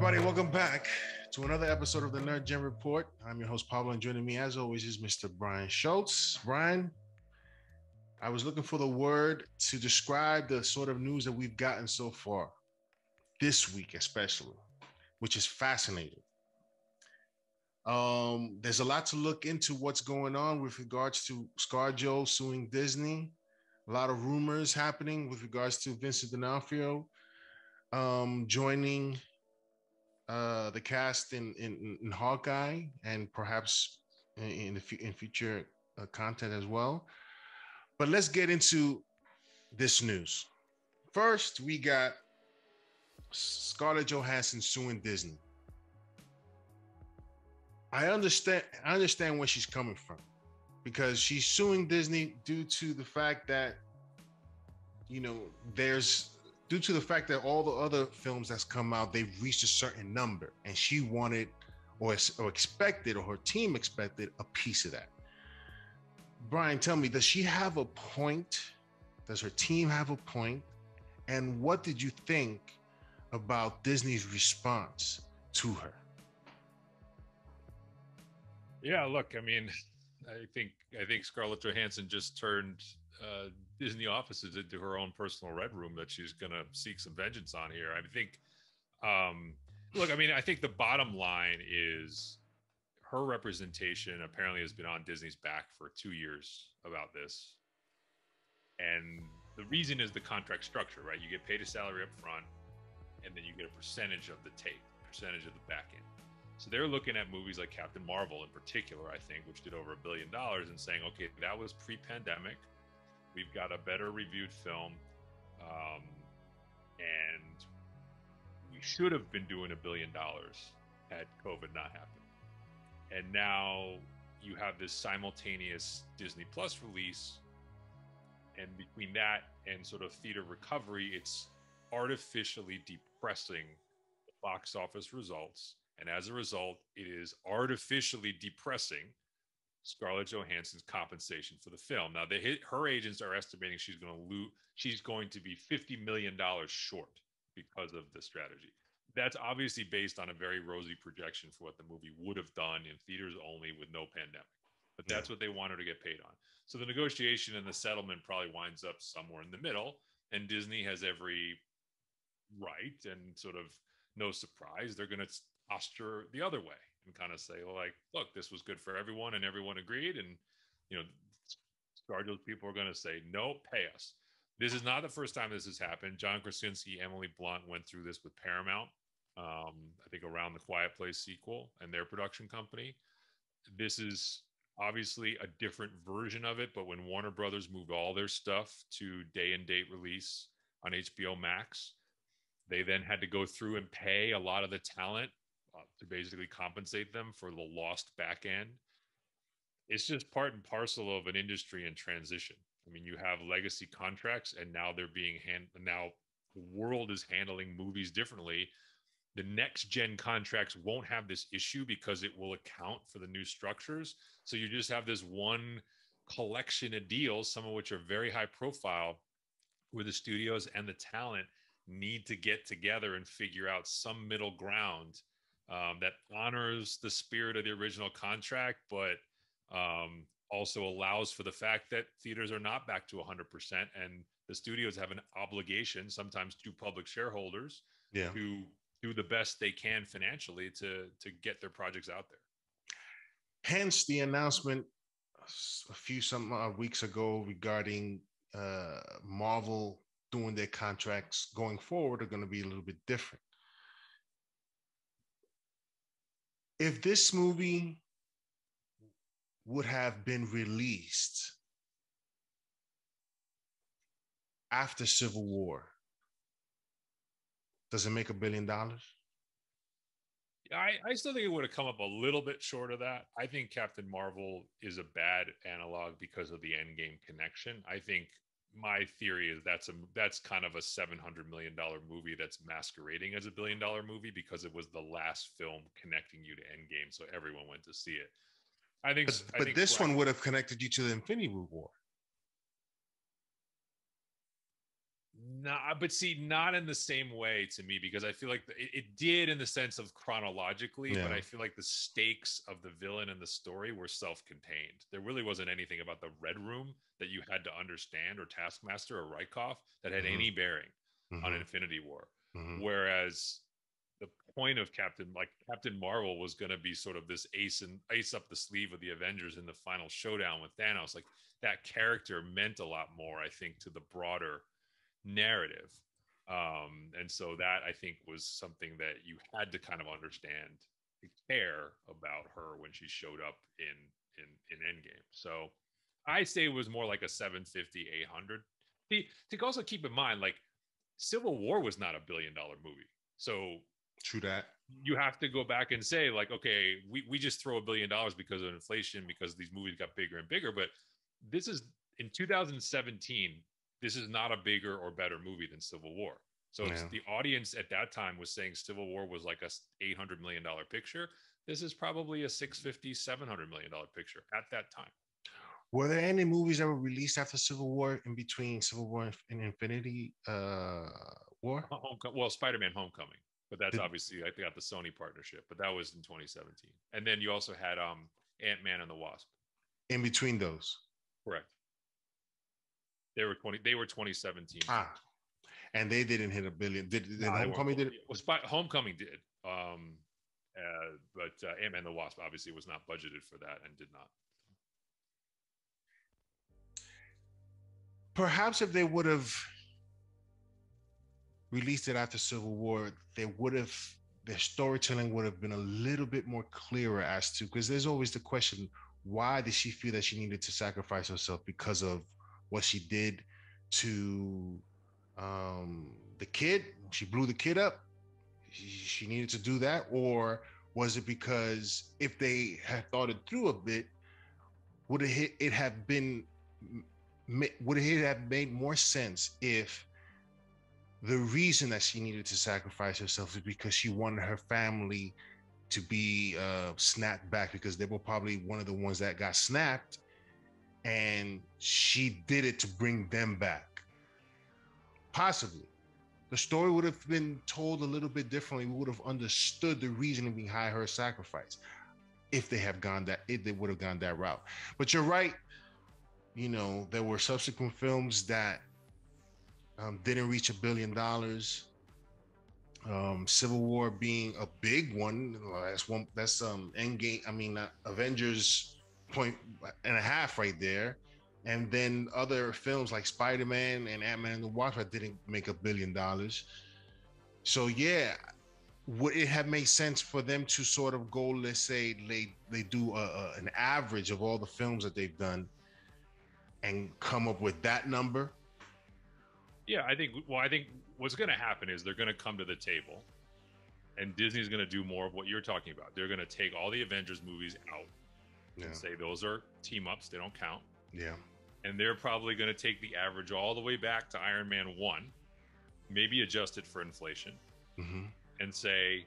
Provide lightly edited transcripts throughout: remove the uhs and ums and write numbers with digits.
everybody. Welcome back to another episode of the Nerd Gen Report. I'm your host, Pablo, and joining me, as always, is Mr. Brian Schultz. Brian, I was looking for the word to describe the sort of news that we've gotten so far, this week especially, which is fascinating. There's a lot to look into what's going on with regards to ScarJo suing Disney. A lot of rumors happening with regards to Vincent D'Onofrio joining the cast in Hawkeye and perhaps in future content as well. But let's get into this news. First, we got Scarlett Johansson suing Disney. I understand where she's coming from, because she's suing Disney due to the fact that, due to the fact that all the other films that's come out, they've reached a certain number, and she wanted or expected, or her team expected, a piece of that. Brian, tell me, does she have a point? Does her team have a point? And what did you think about Disney's response to her? Yeah, look, I mean, I think Scarlett Johansson just turned Disney offices into her own personal red room that she's going to seek some vengeance on here. I think, I think the bottom line is her representation apparently has been on Disney's back for 2 years about this. And the reason is the contract structure, right? You get paid a salary up front, and then you get a percentage of the take, percentage of the back end. So they're looking at movies like Captain Marvel in particular, I think, which did over $1 billion, and saying, okay, that was pre-pandemic. We've got a better reviewed film, and we should have been doing $1 billion had COVID not happened. And now you have this simultaneous Disney Plus release, and between that and sort of theater recovery, it's artificially depressing the box office results. And as a result, it is artificially depressing Scarlett Johansson's compensation for the film. Now, her agents are estimating she's going to be $50 million short because of the strategy. That's obviously based on a very rosy projection for what the movie would have done in theaters only with no pandemic. But that's what they want her to get paid on. So the negotiation and the settlement probably winds up somewhere in the middle. And Disney has every right, and sort of no surprise, they're going to posture the other way and kind of say, well, like, look, this was good for everyone, and everyone agreed. And, ScarJo's people are going to say, no, pay us. This is not the first time this has happened. John Krasinski, Emily Blunt went through this with Paramount, I think around the Quiet Place sequel and their production company. This is obviously a different version of it, but when Warner Brothers moved all their stuff to day and date release on HBO Max, they then had to go through and pay a lot of the talent to basically compensate them for the lost back end. It's just part and parcel of an industry in transition. I mean, you have legacy contracts, and now they're being now the world is handling movies differently. The next gen contracts won't have this issue because it will account for the new structures. So you just have this one collection of deals, some of which are very high profile, where the studios and the talent need to get together and figure out some middle ground that honors the spirit of the original contract, but also allows for the fact that theaters are not back to 100%, and the studios have an obligation, sometimes to public shareholders, to do the best they can financially to get their projects out there. Hence the announcement a few weeks ago regarding Marvel doing their contracts going forward are going to be a little bit different. If this movie would have been released after Civil War, does it make $1 billion? I still think it would have come up a little bit short of that. I think Captain Marvel is a bad analog because of the Endgame connection. I think my theory is that's kind of a $700 million movie that's masquerading as $1 billion movie because it was the last film connecting you to Endgame, so everyone went to see it. But this one would have connected you to the Infinity War. Nah, but see, not in the same way to me, because I feel like it did in the sense of chronologically, but I feel like the stakes of the villain and the story were self-contained. There really wasn't anything about the Red Room that you had to understand, or Taskmaster or Rykov, that had any bearing on Infinity War. Whereas the point of Captain Marvel was going to be sort of this ace up the sleeve of the Avengers in the final showdown with Thanos. Like, that character meant a lot more, I think, to the broader narrative. And so that, I think, was something that you had to kind of understand to care about her when she showed up in Endgame. So I say it was more like a 750, 800. To also keep in mind, like, Civil War was not $1 billion movie. So true that. You have to go back and say, like, okay, we just throw $1 billion because of inflation, because these movies got bigger and bigger. But this is in 2017. This is not a bigger or better movie than Civil War. So the audience at that time was saying Civil War was like a $800 million picture. This is probably a $650, $700 million picture at that time. Were there any movies that were released after Civil War, in between Civil War and Infinity War? Well, Spider-Man Homecoming, but that's obviously, I got the Sony partnership, but that was in 2017. And then you also had Ant-Man and the Wasp. In between those. Correct. They were 2017. And they didn't hit $1 billion. Did Homecoming did it? Well, Homecoming did. But Ant-Man and the Wasp obviously was not budgeted for that and did not. Perhaps if they would have released it after Civil War, their storytelling would have been a little bit more clearer as to, because there's always the question, why did she feel that she needed to sacrifice herself because of what she did to the kid? She blew the kid up. She needed to do that, or was it because if they had thought it through a bit, would it have made more sense if the reason that she needed to sacrifice herself is because she wanted her family to be snapped back, because they were probably one of the ones that got snapped, and she did it to bring them back? Possibly. The story would have been told a little bit differently. We would have understood the reasoning behind her sacrifice if they would have gone that route. But you're right. You know, there were subsequent films that didn't reach $1 billion. Civil War being a big one. That's Endgame. I mean, Avengers 1.5 right there. And then other films like Spider-Man and Ant-Man and the Wasp that didn't make $1 billion. So yeah, would it have made sense for them to sort of go, let's say they do an average of all the films that they've done and come up with that number? Yeah, I think what's going to happen is they're going to come to the table, and Disney's going to do more of what you're talking about. They're going to take all the Avengers movies out and say those are team ups, they don't count. Yeah. And they're probably going to take the average all the way back to Iron Man 1, maybe adjust it for inflation, and say,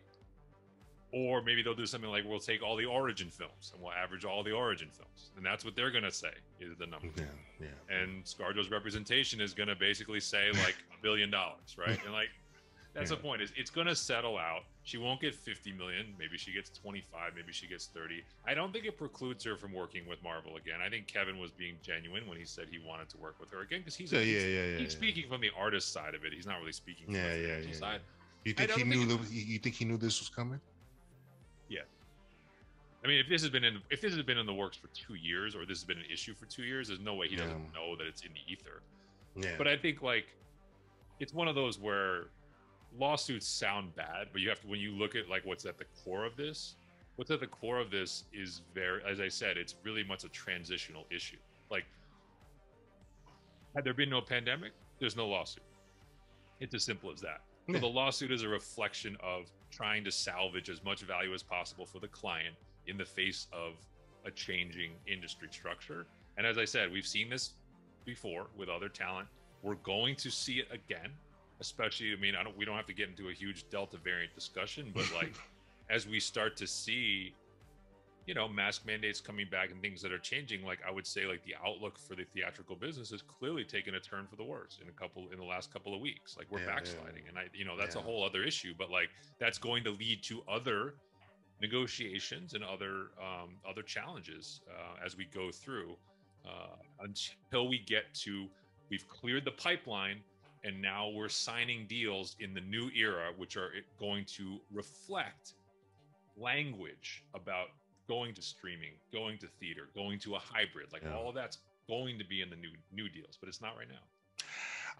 or maybe they'll do something like, we'll take all the origin films and we'll average all the origin films. And that's what they're going to say is the number. Yeah. And ScarJo's representation is going to basically say like $1 billion, right? And like, that's the point, is it's going to settle out. She won't get 50 million. Maybe she gets 25. Maybe she gets 30. I don't think it precludes her from working with Marvel again. I think Kevin was being genuine when he said he wanted to work with her again, because he's speaking from the artist side of it. He's not really speaking from the financial side. You think he knew this was coming? Yeah. I mean, if this has been in the works for 2 years, or this has been an issue for 2 years, there's no way he doesn't know that it's in the ether. Yeah. But I think, like, it's one of those where lawsuits sound bad, but you have to, when you look at like what's at the core of this is very, as I said, it's really much a transitional issue. Like, had there been no pandemic, there's no lawsuit. It's as simple as that. So the lawsuit is a reflection of trying to salvage as much value as possible for the client in the face of a changing industry structure. And as I said, we've seen this before with other talent. We're going to see it again. Especially, I mean, we don't have to get into a huge Delta variant discussion, but like, as we start to see mask mandates coming back and things that are changing, like I would say, like the outlook for the theatrical business has clearly taken a turn for the worse in the last couple of weeks. Like we're backsliding, and that's a whole other issue. But like that's going to lead to other negotiations and other challenges as we go through until we've cleared the pipeline, and now we're signing deals in the new era, which are going to reflect language about going to streaming, going to theater, going to a hybrid, like all of that's going to be in the new deals, but it's not right now.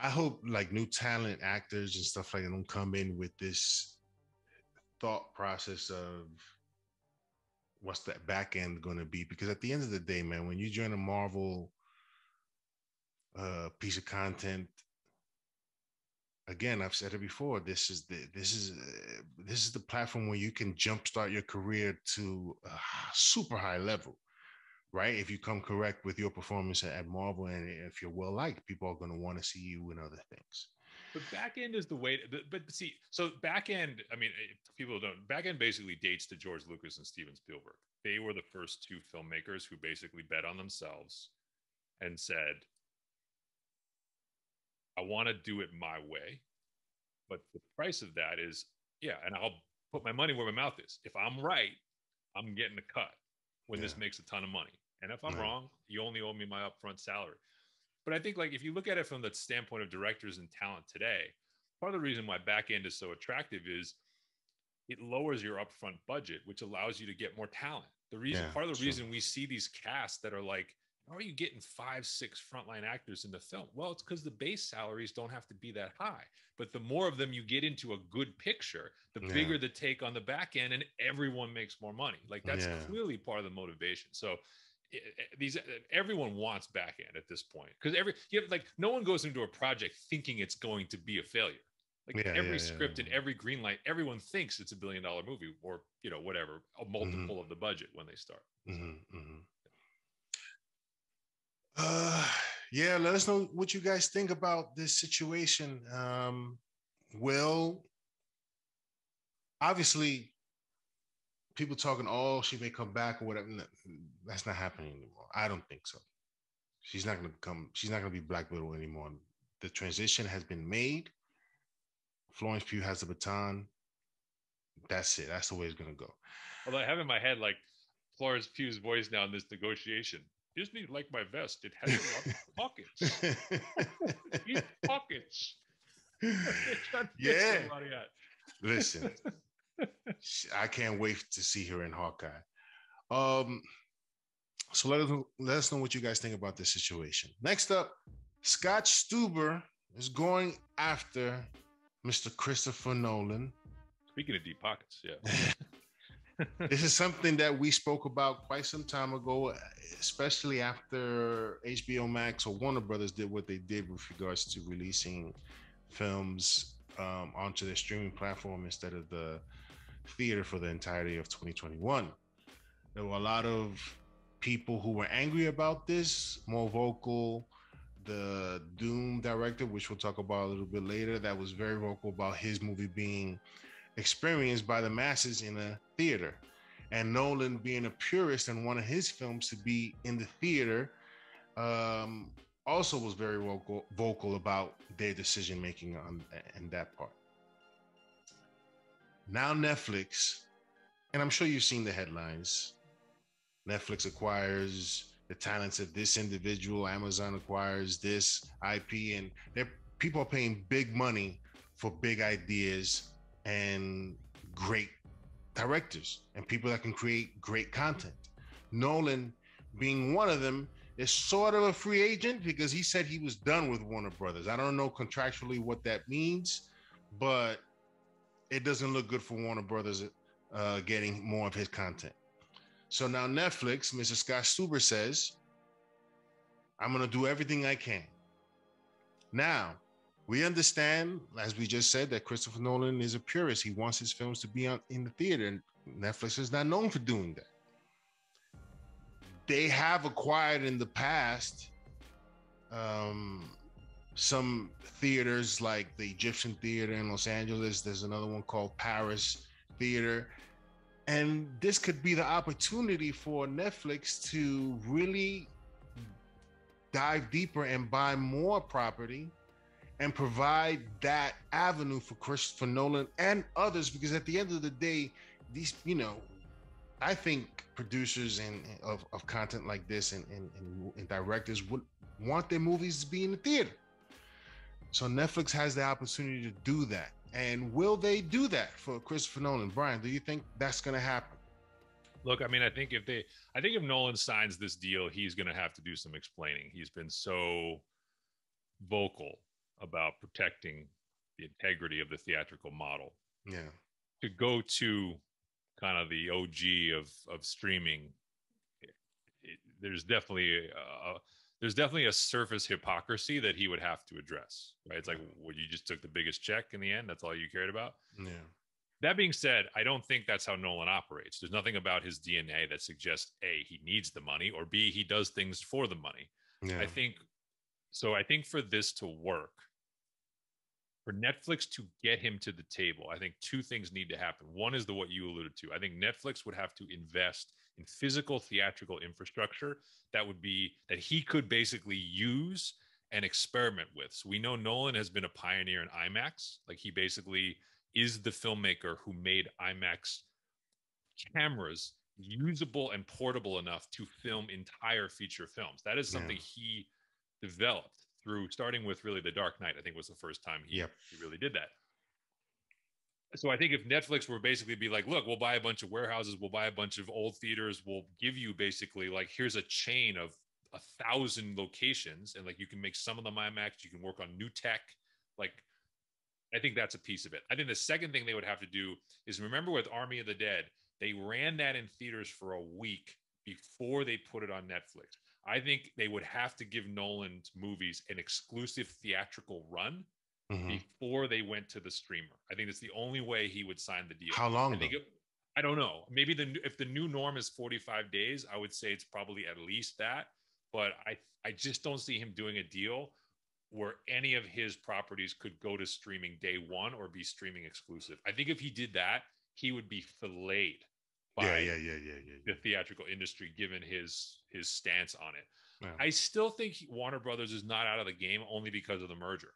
I hope like new talent actors and stuff like that don't come in with this thought process of what's that back end going to be, because at the end of the day, man, when you join a Marvel piece of content, again, I've said it before, this is the platform where you can jumpstart your career to a super high level, right? If you come correct with your performance at Marvel, and if you're well liked, people are going to want to see you in other things. But back end is the way. But see, so back end. I mean, people don't. Back end basically dates to George Lucas and Steven Spielberg. They were the first two filmmakers who basically bet on themselves and said, I want to do it my way, but the price of that is, and I'll put my money where my mouth is. If I'm right, I'm getting a cut when this makes a ton of money. And if I'm wrong, you only owe me my upfront salary. But I think like if you look at it from the standpoint of directors and talent today, part of the reason why back end is so attractive is it lowers your upfront budget, which allows you to get more talent. Part of the reason we see these casts that are like, how are you getting 5, 6 frontline actors in the film? Well, it's because the base salaries don't have to be that high. But the more of them you get into a good picture, the bigger the take on the back end, and everyone makes more money. Like that's clearly part of the motivation. So everyone wants back end at this point, because no one goes into a project thinking it's going to be a failure. Like every script and every green light, everyone thinks it's $1 billion movie, or whatever, a multiple of the budget when they start. Let us know what you guys think about this situation. Will, obviously, people talking, she may come back or whatever. No, that's not happening anymore. I don't think so. She's not going to come. She's not going to be Black Widow anymore. The transition has been made. Florence Pugh has the baton. That's it. That's the way it's going to go. Although I have in my head like Florence Pugh's voice now in this negotiation. Disney liked my vest. It has a lot of pockets. Deep pockets. Listen, I can't wait to see her in Hawkeye. So let us know what you guys think about this situation. Next up, Scott Stuber is going after Mr. Christopher Nolan. Speaking of deep pockets, This is something that we spoke about quite some time ago, especially after HBO Max or Warner Brothers did what they did with regards to releasing films onto their streaming platform instead of the theater for the entirety of 2021. There were a lot of people who were angry about this, more vocal. The Dune director, which we'll talk about a little bit later, that was very vocal about his movie being experienced by the masses in a theater, and Nolan, being a purist and wanted his films to be in the theater, also was very vocal about their decision making in that part. Now Netflix, and I'm sure you've seen the headlines, Netflix acquires the talents of this individual, Amazon acquires this IP, and people are paying big money for big ideas and great directors and people that can create great content. Nolan, being one of them, is sort of a free agent because he said he was done with Warner Brothers. I don't know contractually what that means, but it doesn't look good for Warner Brothers getting more of his content. So now Netflix, Mr. Scott Stuber says, I'm going to do everything I can. Now, we understand, as we just said, that Christopher Nolan is a purist. He wants his films to be in the theater, and Netflix is not known for doing that. They have acquired in the past some theaters like the Egyptian Theater in Los Angeles. There's another one called Paris Theater. And this could be the opportunity for Netflix to really dive deeper and buy more property and provide that avenue for Christopher Nolan and others. Because at the end of the day, these, I think producers of content like this and directors would want their movies to be in the theater. So Netflix has the opportunity to do that. And will they do that for Christopher Nolan? Brian, do you think that's going to happen? Look, I mean, I think if Nolan signs this deal, he's going to have to do some explaining. He's been so vocal about protecting the integrity of the theatrical model. Yeah. To go to kind of the OG of streaming, there's definitely a surface hypocrisy that he would have to address, right? It's like, well, you just took the biggest check in the end. That's all you cared about. Yeah. That being said, I don't think that's how Nolan operates. There's nothing about his DNA that suggests A, he needs the money, or B, he does things for the money. Yeah. I think for this to work, for Netflix to get him to the table, I think two things need to happen. One is what you alluded to. I think Netflix would have to invest in physical theatrical infrastructure that he could basically use and experiment with. So we know Nolan has been a pioneer in IMAX. Like, he basically is the filmmaker who made IMAX cameras usable and portable enough to film entire feature films. That is something he developed through starting with really The Dark Knight. I think was the first time he really did that. So I think if Netflix were basically be like, look, we'll buy a bunch of warehouses, we'll buy a bunch of old theaters, we'll give you basically like, here's a chain of 1,000 locations, and like, you can make some of them IMAX, you can work on new tech. Like, I think that's a piece of it. I think the second thing they would have to do is, remember with Army of the Dead, they ran that in theaters for a week before they put it on Netflix. I think they would have to give Nolan's movies an exclusive theatrical run before they went to the streamer. I think that's the only way he would sign the deal. How long? I don't know. Maybe if the new norm is 45 days, I would say it's probably at least that. But I just don't see him doing a deal where any of his properties could go to streaming day one or be streaming exclusive. I think if he did that, he would be filleted by the theatrical industry, given his stance on it. Yeah. I still think Warner Brothers is not out of the game only because of the merger,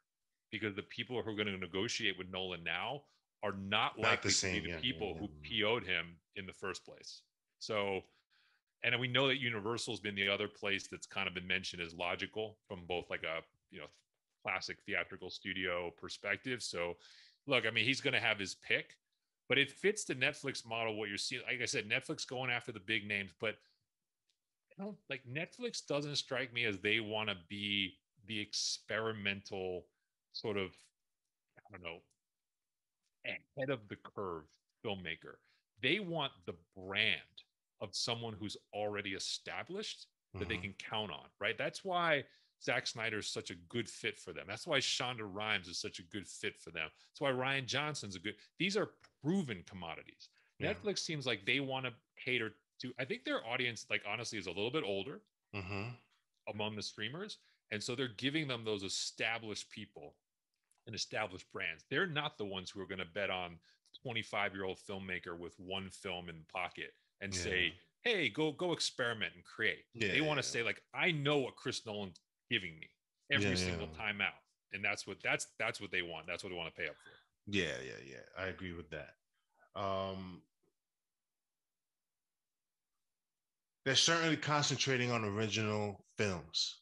because the people who are going to negotiate with Nolan now are not likely to be the people who PO'd him in the first place. So, and we know that Universal's been the other place that's kind of been mentioned as logical from both like a, classic theatrical studio perspective. So look, I mean, he's going to have his pick, but it fits the Netflix model. What you're seeing, like I said, Netflix going after the big names, but like, Netflix doesn't strike me as they want to be the experimental sort of, I don't know, ahead of the curve filmmaker. They want the brand of someone who's already established that they can count on, right? That's why Zack Snyder is such a good fit for them. That's why Shonda Rhimes is such a good fit for them. That's why Rian Johnson's these are proven commodities. Yeah. Netflix seems like they want to cater to, I think their audience, like, honestly, is a little bit older among the streamers. And so they're giving them those established people and established brands. They're not the ones who are going to bet on 25-year-old filmmaker with one film in the pocket and say, hey, go experiment and create. They want to say, like, I know what Chris Nolan's giving me every single time out. And that's what they want. That's what they want to pay up for. Yeah. I agree with that. They're certainly concentrating on original films.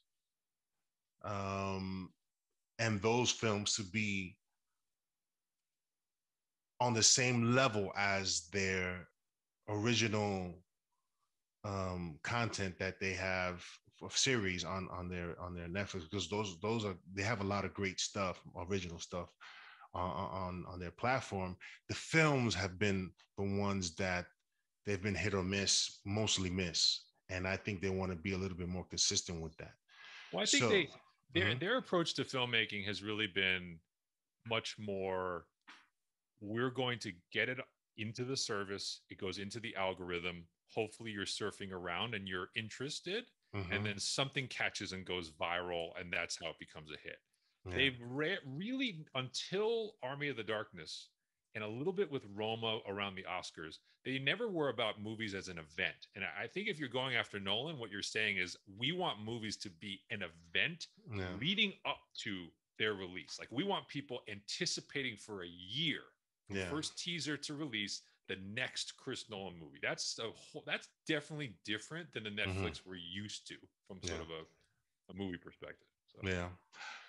And those films to be on the same level as their original content that they have of series on their Netflix, because those are, they have a lot of great stuff, original stuff on their platform. The films have been the ones that they've been hit or miss, mostly miss, and I think they want to be a little bit more consistent with that. Well, I think their approach to filmmaking has really been much more, we're going to get it into the service, it goes into the algorithm, hopefully you're surfing around and you're interested, and then something catches and goes viral, and that's how it becomes a hit. They've really, until Army of the Darkness, and a little bit with Roma around the Oscars, they never were about movies as an event. And I think if you're going after Nolan, what you're saying is we want movies to be an event leading up to their release. Like we want people anticipating for a year, from first teaser to release, the next Chris Nolan movie. That's definitely different than the Netflix we're used to from sort of a movie perspective. So. Yeah.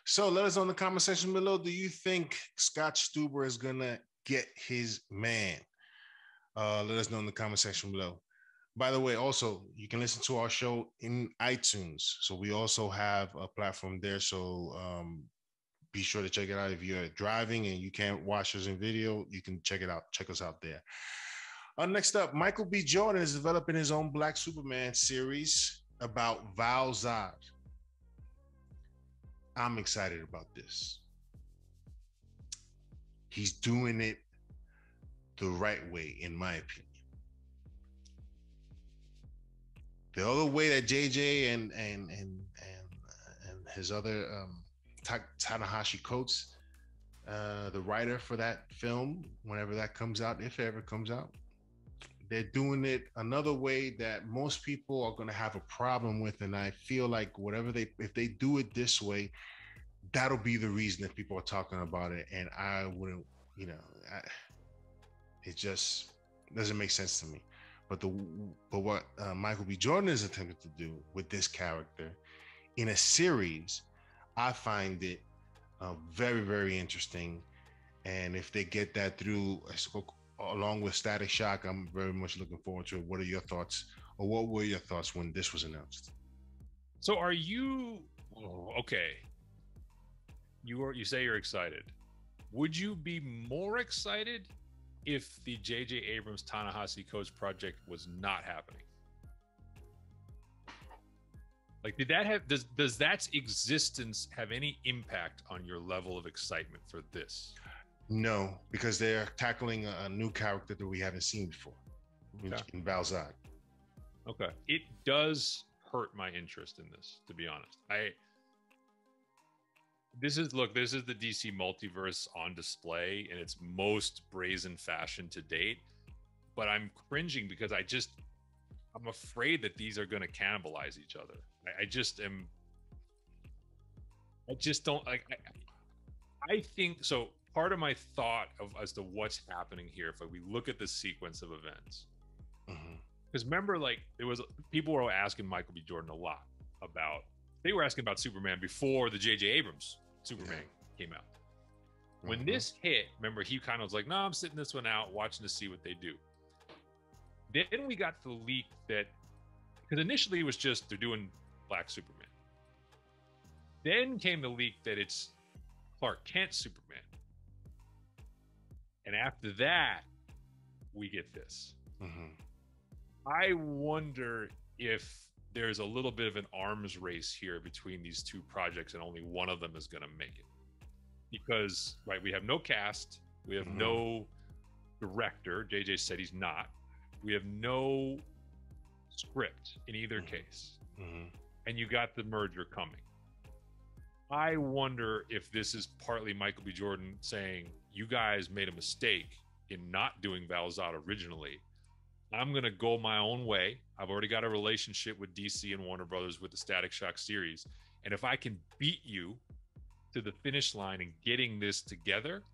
So let us know in the comment section below. Do you think Scott Stuber is gonna get his man? Let us know in the comment section below. By the way, also you can listen to our show in iTunes. So we also have a platform there. So be sure to check it out. If you're driving and you can't watch us in video, you can check it out. Check us out there. Next up, Michael B. Jordan is developing his own Black Superman series about Val-Zod. I'm excited about this. He's doing it the right way, in my opinion. The other way that JJ and his other Ta-Nehisi Coates, the writer for that film, whenever that comes out, if it ever comes out, they're doing it another way that most people are going to have a problem with. And I feel like if they do it this way, that'll be the reason that people are talking about it. And I wouldn't, it just doesn't make sense to me. But what Michael B. Jordan is attempting to do with this character in a series, I find it very, very interesting. And if they get that through, along with Static Shock, I'm very much looking forward to it. What are your thoughts, or what were your thoughts when this was announced? So are you okay? You say you're excited. Would you be more excited if the J.J. Abrams Ta-Nehisi Coates project was not happening? Like, does that existence have any impact on your level of excitement for this? No, because they're tackling a new character that we haven't seen before in Val-Zod. Okay. It does hurt my interest in this, to be honest. This is the DC multiverse on display in its most brazen fashion to date, but I'm cringing because I'm afraid that these are going to cannibalize each other. I think so. Part of my thought as to what's happening here, if we look at the sequence of events, because remember, like, people were asking Michael B. Jordan a lot about. They were asking about Superman before the J.J. Abrams Superman came out. When this hit, remember, he kind of was like, "No, I'm sitting this one out, watching to see what they do." Then we got the leak that, because initially it was just they're doing Black Superman. Then came the leak that it's Clark Kent Superman. And after that, we get this. I wonder if there's a little bit of an arms race here between these two projects and only one of them is going to make it. Because, we have no cast. We have no director. JJ said he's not. We have no script in either case. And you got the merger coming. I wonder if this is partly Michael B. Jordan saying, you guys made a mistake in not doing Val-Zod originally. I'm going to go my own way. I've already got a relationship with DC and Warner Brothers with the Static Shock series. And if I can beat you to the finish line and getting this together,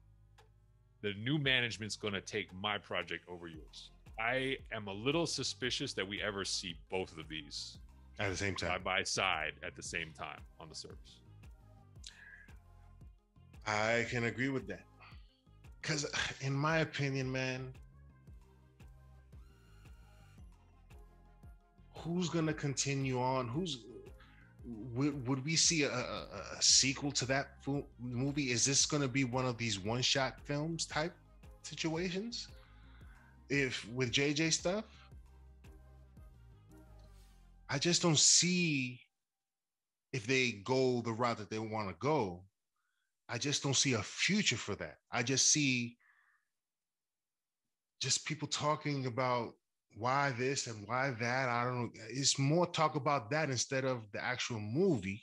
the new management's going to take my project over yours. I am a little suspicious that we ever see both of these at the same time, side by side at the same time on the service. I can agree with that. Because in my opinion, man, who's going to continue on? Would we see a sequel to that movie? Is this going to be one of these one-shot films type situations? If with JJ stuff, I just don't see, if they go the route that they want to go, I just don't see a future for that. I just see just people talking about why this and why that. I don't know. It's more talk about that instead of the actual movie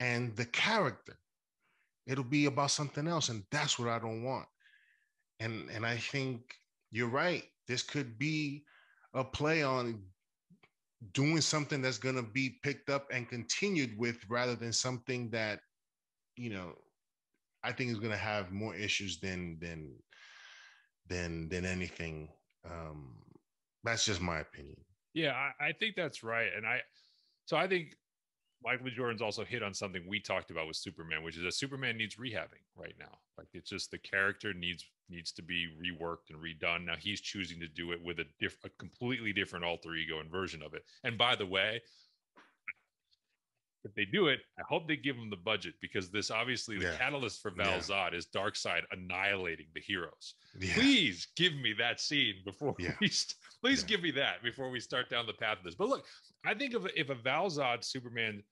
and the character. It'll be about something else, and that's what I don't want. and I think you're right. This could be a play on doing something that's going to be picked up and continued with, rather than something that, you know, I think is going to have more issues than anything. Um, that's just my opinion. Yeah, I think that's right. And I think Michael B. Jordan's also hit on something we talked about with Superman, which is that Superman needs rehabbing right now. Like, it's just the character needs to be reworked and redone. Now he's choosing to do it with a completely different alter ego and version of it. And by the way, if they do it, I hope they give them the budget, because this obviously the catalyst for Val-Zod is Darkseid annihilating the heroes. Yeah. Please give me that scene before please give me that before we start down the path of this. But look, I think if a Val-Zod Superman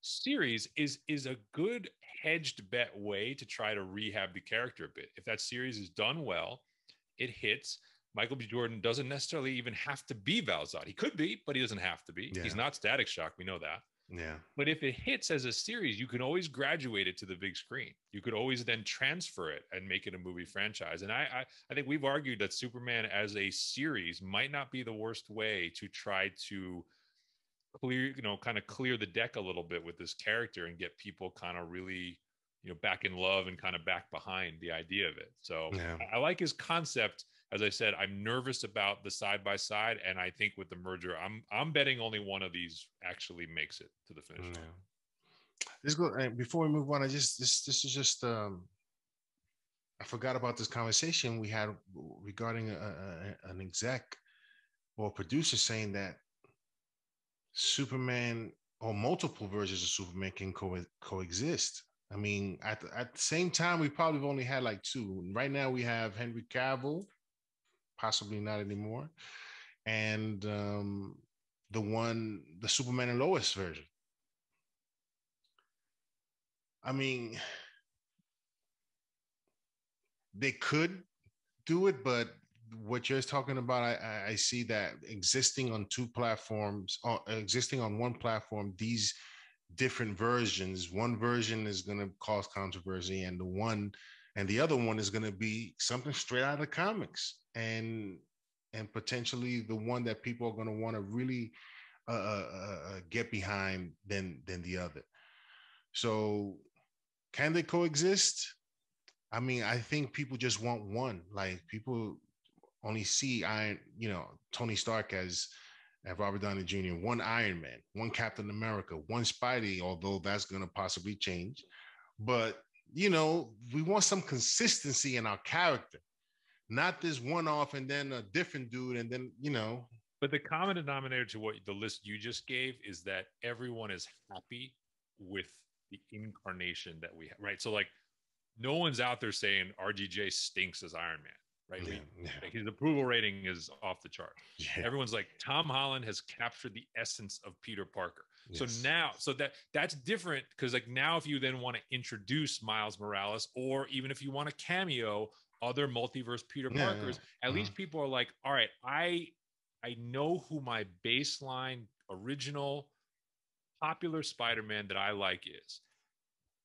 series is a good hedged bet way to try to rehab the character a bit. If that series is done well, it hits. Michael B. Jordan doesn't necessarily even have to be Val-Zod. He could be, but he doesn't have to be. Yeah. He's not Static Shock. We know that. Yeah. But if it hits as a series, you can always graduate it to the big screen. You could always then transfer it and make it a movie franchise. And I think we've argued that Superman as a series might not be the worst way to try to clear the deck a little bit with this character and get people kind of really, back in love and kind of back behind the idea of it. So I like his concept. As I said, I'm nervous about the side by side, and I think with the merger, I'm betting only one of these actually makes it to the finish line. Let's go. Before we move on, this is just I forgot about this conversation we had regarding an exec or producer saying that Superman or multiple versions of Superman can coexist. I mean, at the same time, we probably have only had like two. Right now, we have Henry Cavill. Possibly not anymore, and the Superman and Lois version. I mean, they could do it, but what you're talking about, I see that existing on two platforms, or existing on one platform, these different versions. One version is going to cause controversy, and the other one is going to be something straight out of the comics, and potentially the one that people are going to want to really get behind than the other. So can they coexist? I mean, I think people just want one. Like, people only see Tony Stark as Robert Downey Jr., one Iron Man, one Captain America, one Spidey, although that's going to possibly change. But we want some consistency in our character, not this one-off and then a different dude and then, But the common denominator to what the list you just gave is that everyone is happy with the incarnation that we have, right? So, like, no one's out there saying RDJ stinks as Iron Man, right? Like, his approval rating is off the chart. Yeah. Everyone's like, Tom Holland has captured the essence of Peter Parker. Yes. So that's different, because like now if you then want to introduce Miles Morales, or even if you want a cameo other multiverse Peter Parkers, at least people are like, all right, I know who my baseline original popular Spider-Man that I like is.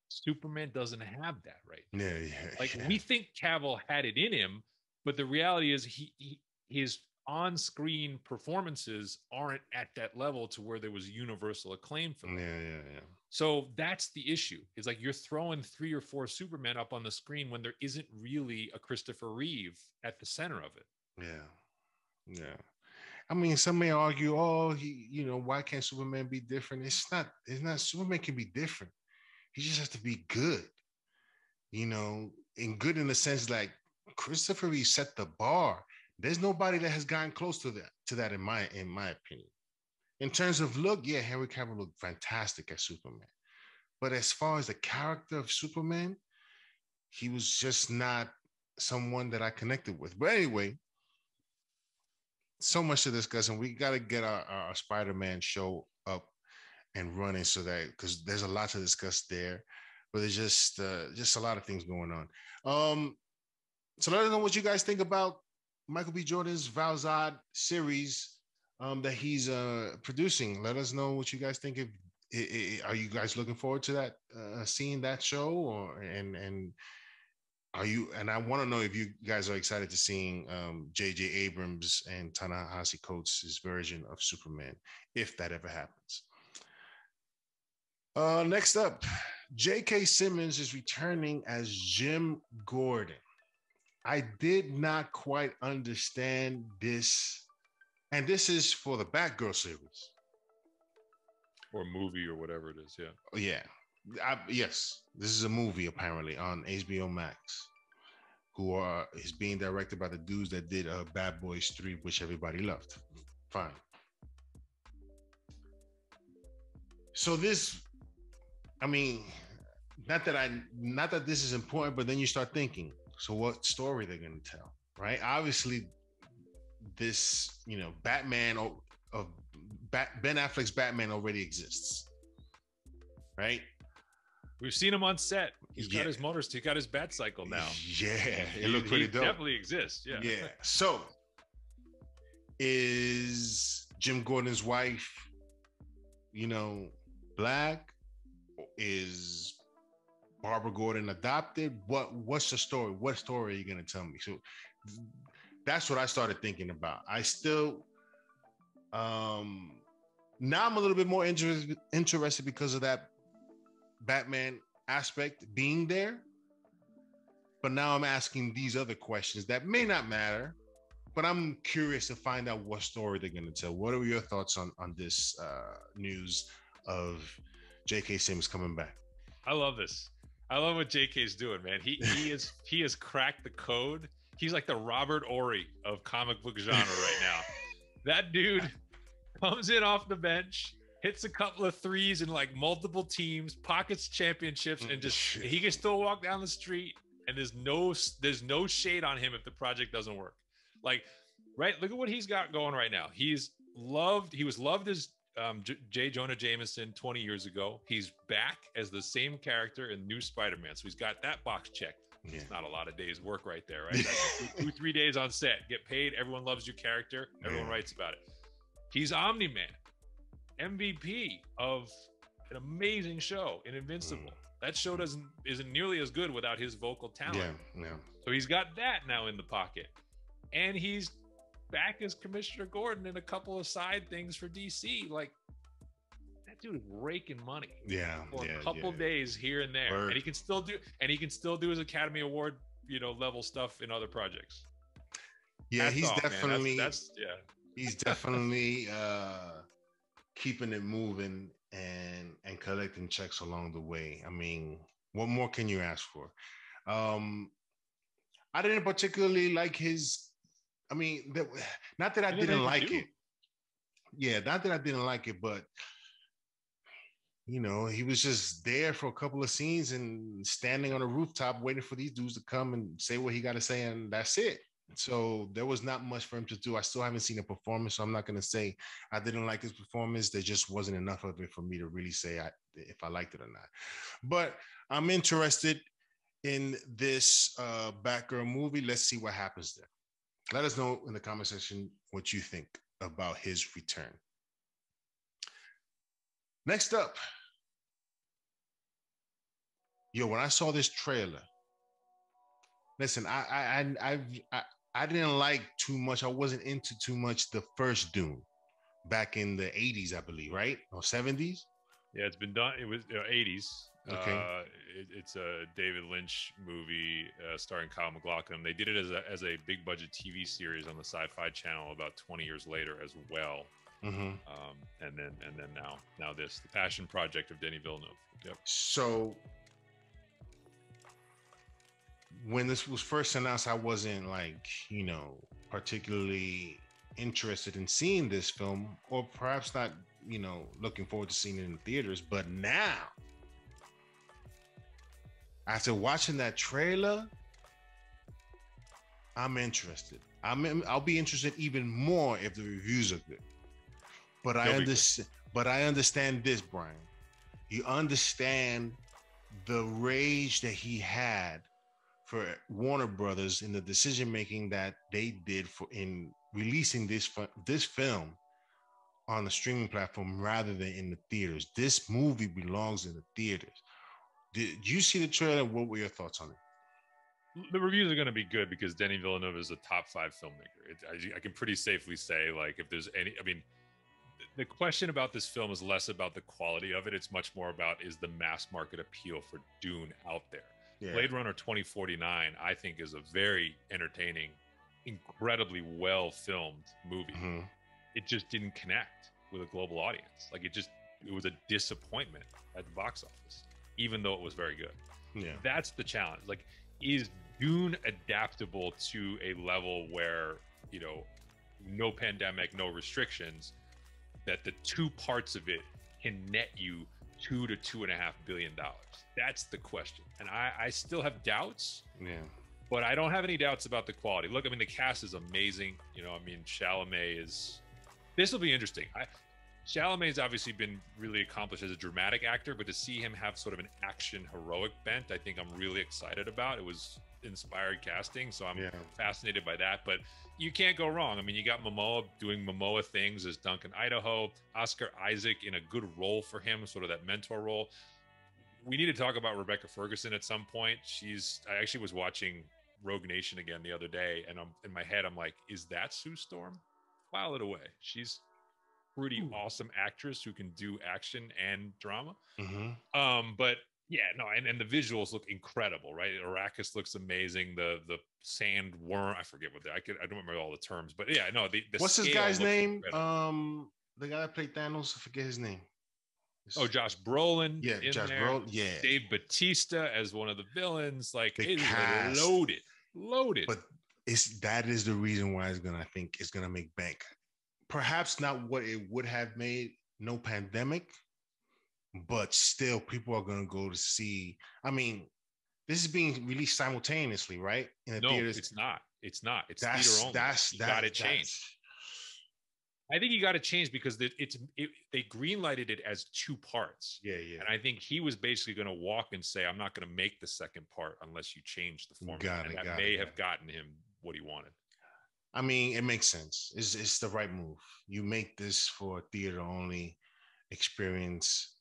Superman doesn't have that right. We think Cavill had it in him, but the reality is his on-screen performances aren't at that level to where there was universal acclaim for them. So that's the issue. It's like you're throwing 3 or 4 Supermen up on the screen when there isn't really a Christopher Reeve at the center of it. Yeah. I mean, some may argue, why can't Superman be different? It's not. Superman can be different. He just has to be good. And good in the sense like Christopher Reeve set the bar. There's nobody that has gotten close to that in my opinion. In terms of look, Henry Cavill looked fantastic as Superman. But as far as the character of Superman, he was just not someone that I connected with. But anyway, so much to discuss, and we got to get our Spider-Man show up and running, so that, because there's a lot to discuss there. But there's just a lot of things going on. So let us know what you guys think about Michael B. Jordan's Val-Zod series that he's producing. Let us know what you guys think. Are you guys looking forward to that, seeing that show, and Are you? And I want to know if you guys are excited to seeing J.J. Abrams and Ta-Nehisi Coates' version of Superman, if that ever happens. Next up, J.K. Simmons is returning as Jim Gordon. I did not quite understand this, and this is for the Batgirl series or movie or whatever it is. Yeah. Yeah. Yes, this is a movie apparently on HBO Max, who is being directed by the dudes that did Bad Boys 3, which everybody loved. Fine. So this, I mean, not that this is important, but then you start thinking, so what story they're going to tell, right? Obviously, this, Batman of Ben Affleck's Batman already exists, right? We've seen him on set. He's got his motors. He's got his bat cycle now. Yeah, it looked pretty dope. Definitely exists. Yeah. Yeah. So, is Jim Gordon's wife, black? Is Barbara Gordon adopted? What's the story? What story are you gonna tell me? So that's what I started thinking about. I still, now I'm a little bit more interested because of that Batman aspect being there, but now I'm asking these other questions that may not matter, but I'm curious to find out what story they're going to tell. What are your thoughts on this news of J.K. Simmons coming back? I love this. I love what J.K.'s doing, man. He has cracked the code. He's like the Robert Horry of comic book genre right now. That dude comes in off the bench, hits a couple of threes in like multiple teams, pockets championships, and he can still walk down the street, and there's no shade on him if the project doesn't work. Like, right? Look at what he's got going right now. He was loved as J. Jonah Jameson 20 years ago. He's back as the same character in New Spider-Man. So he's got that box checked. Yeah. It's not a lot of days work right there, right? That's 2-3 days on set, get paid. Everyone loves your character. Everyone writes about it. He's Omni-Man, MVP of an amazing show in Invincible. That show isn't nearly as good without his vocal talent. Yeah. So he's got that now in the pocket, and he's back as Commissioner Gordon in a couple of side things for DC. Like, that dude is raking money. For a couple days here and there, and he can still do his Academy Award level stuff in other projects. Yeah, he's definitely he's definitely keeping it moving and collecting checks along the way. I mean, what more can you ask for? I didn't particularly like his. I mean, not that I didn't like it. Yeah, not that I didn't like it, but he was just there for a couple of scenes and standing on a rooftop waiting for these dudes to come and say what he got to say, and that's it. So there was not much for him to do. I still haven't seen a performance, so I'm not going to say I didn't like his performance. There just wasn't enough of it for me to really say if I liked it or not. But I'm interested in this Batgirl movie. Let's see what happens there. Let us know in the comment section what you think about his return. Next up, when I saw this trailer, listen, I didn't like too much. I wasn't into too much the first Dune back in the 80s, I believe, right? Or 70s? Yeah, it's been done. It was 80s. Okay. It's a David Lynch movie starring Kyle MacLachlan. They did it as a big budget TV series on the Sci-Fi Channel about 20 years later as well. Mm-hmm. And then now this, the Passion Project of Denis Villeneuve. Yep. So when this was first announced, I wasn't particularly interested in seeing this film, or perhaps not, looking forward to seeing it in the theaters. But now, after watching that trailer, I'm interested. I'll be interested even more if the reviews are good. But I understand this, Brian. You understand the rage that he had for Warner Brothers in the decision making that they did in releasing this film on the streaming platform rather than in the theaters. This movie belongs in the theaters. Did you see the trailer? What were your thoughts on it? The reviews are going to be good because Denis Villeneuve is a top 5 filmmaker. I can pretty safely say, like, if there's any, I mean, the question about this film is less about the quality of it. It's much more about, is the mass market appeal for Dune out there? Yeah. Blade Runner 2049, I think, is a very entertaining, incredibly well filmed movie. Mm-hmm. It just didn't connect with a global audience. Like, it was a disappointment at the box office, even though it was very good. Yeah. That's the challenge. Like, is Dune adaptable to a level where, you know, no pandemic, no restrictions, that the two parts of it can net you $2 to $2.5 billion? That's the question. And I still have doubts. Yeah. But I don't have any doubts about the quality. Look, I mean, the cast is amazing. You know, I mean, Chalamet is. This will be interesting. Chalamet's obviously been really accomplished as a dramatic actor, but to see him have sort of an action heroic bent, I think I'm really excited about. It was inspired casting, so I'm fascinated by that. But you can't go wrong. I mean, you got Momoa doing Momoa things as Duncan Idaho, Oscar Isaac in a good role for him, sort of that mentor role. We need to talk about Rebecca Ferguson at some point. I actually was watching Rogue Nation again the other day, and in my head I'm like, is that Sue Storm? File it away. She's pretty awesome actress who can do action and drama. Mm-hmm. But yeah, no, and the visuals look incredible, right? Arrakis looks amazing. The sand worm, I forget what I don't remember all the terms, but yeah, no. The what's this guy's name? Incredible. The guy that played Thanos. I forget his name. Josh Brolin. Yeah, Josh Brolin. Yeah, Dave Bautista as one of the villains. Like, the it's cast, loaded. But that is the reason why I think it's gonna make bank. Perhaps not what it would have made, no pandemic, but still people are going to go to see. I mean, this is being released simultaneously, right? In the theaters. It's not. It's theater only. Got to change. I think you got to change because they greenlighted it as 2 parts. Yeah. And I think he was basically going to walk and say, I'm not going to make the second part unless you change the format. That may have gotten him what he wanted. I mean, it makes sense. It's the right move. You make this for a theater only experience,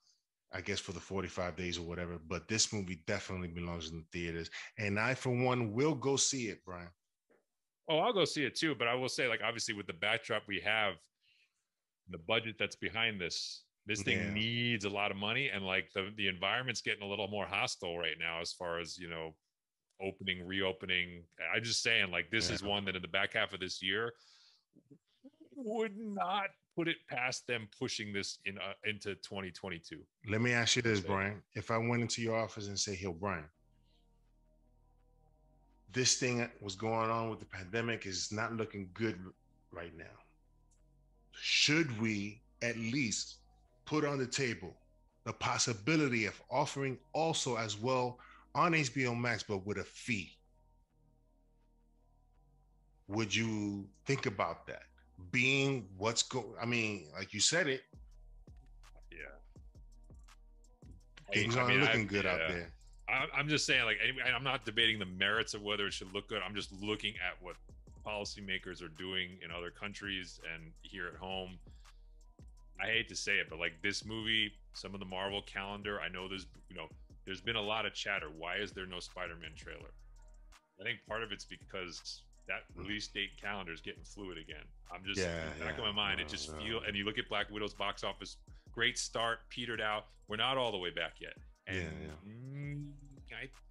I guess, for the 45 days or whatever. But this movie definitely belongs in the theaters. And I, for one, will go see it, Brian. Oh, I'll go see it too. But I will say, like, obviously with the backdrop we have, the budget that's behind this thing needs a lot of money. And like the environment's getting a little more hostile right now as far as, you know, reopening. I'm just saying, like, this is one that in the back half of this year would not put it past them pushing this into 2022. Let me ask you this, Brian. If I went into your office and say, "Hey, Brian, this thing that was going on with the pandemic is not looking good right now. Should we at least put on the table the possibility of offering also as well on HBO Max, but with a fee?" Would you think about that? Being I mean, like you said it. Yeah. Things aren't looking good out there. I'm just saying, like, I'm not debating the merits of whether it should look good. I'm just looking at what policymakers are doing in other countries and here at home. I hate to say it, but like this movie, some of the Marvel calendar, I know there's been a lot of chatter. Why is there no Spider-Man trailer? I think part of it's because that release date calendar is getting fluid again. I'm just in the back of my mind, it just feels, and you look at Black Widow's box office, great start, petered out. We're not all the way back yet. And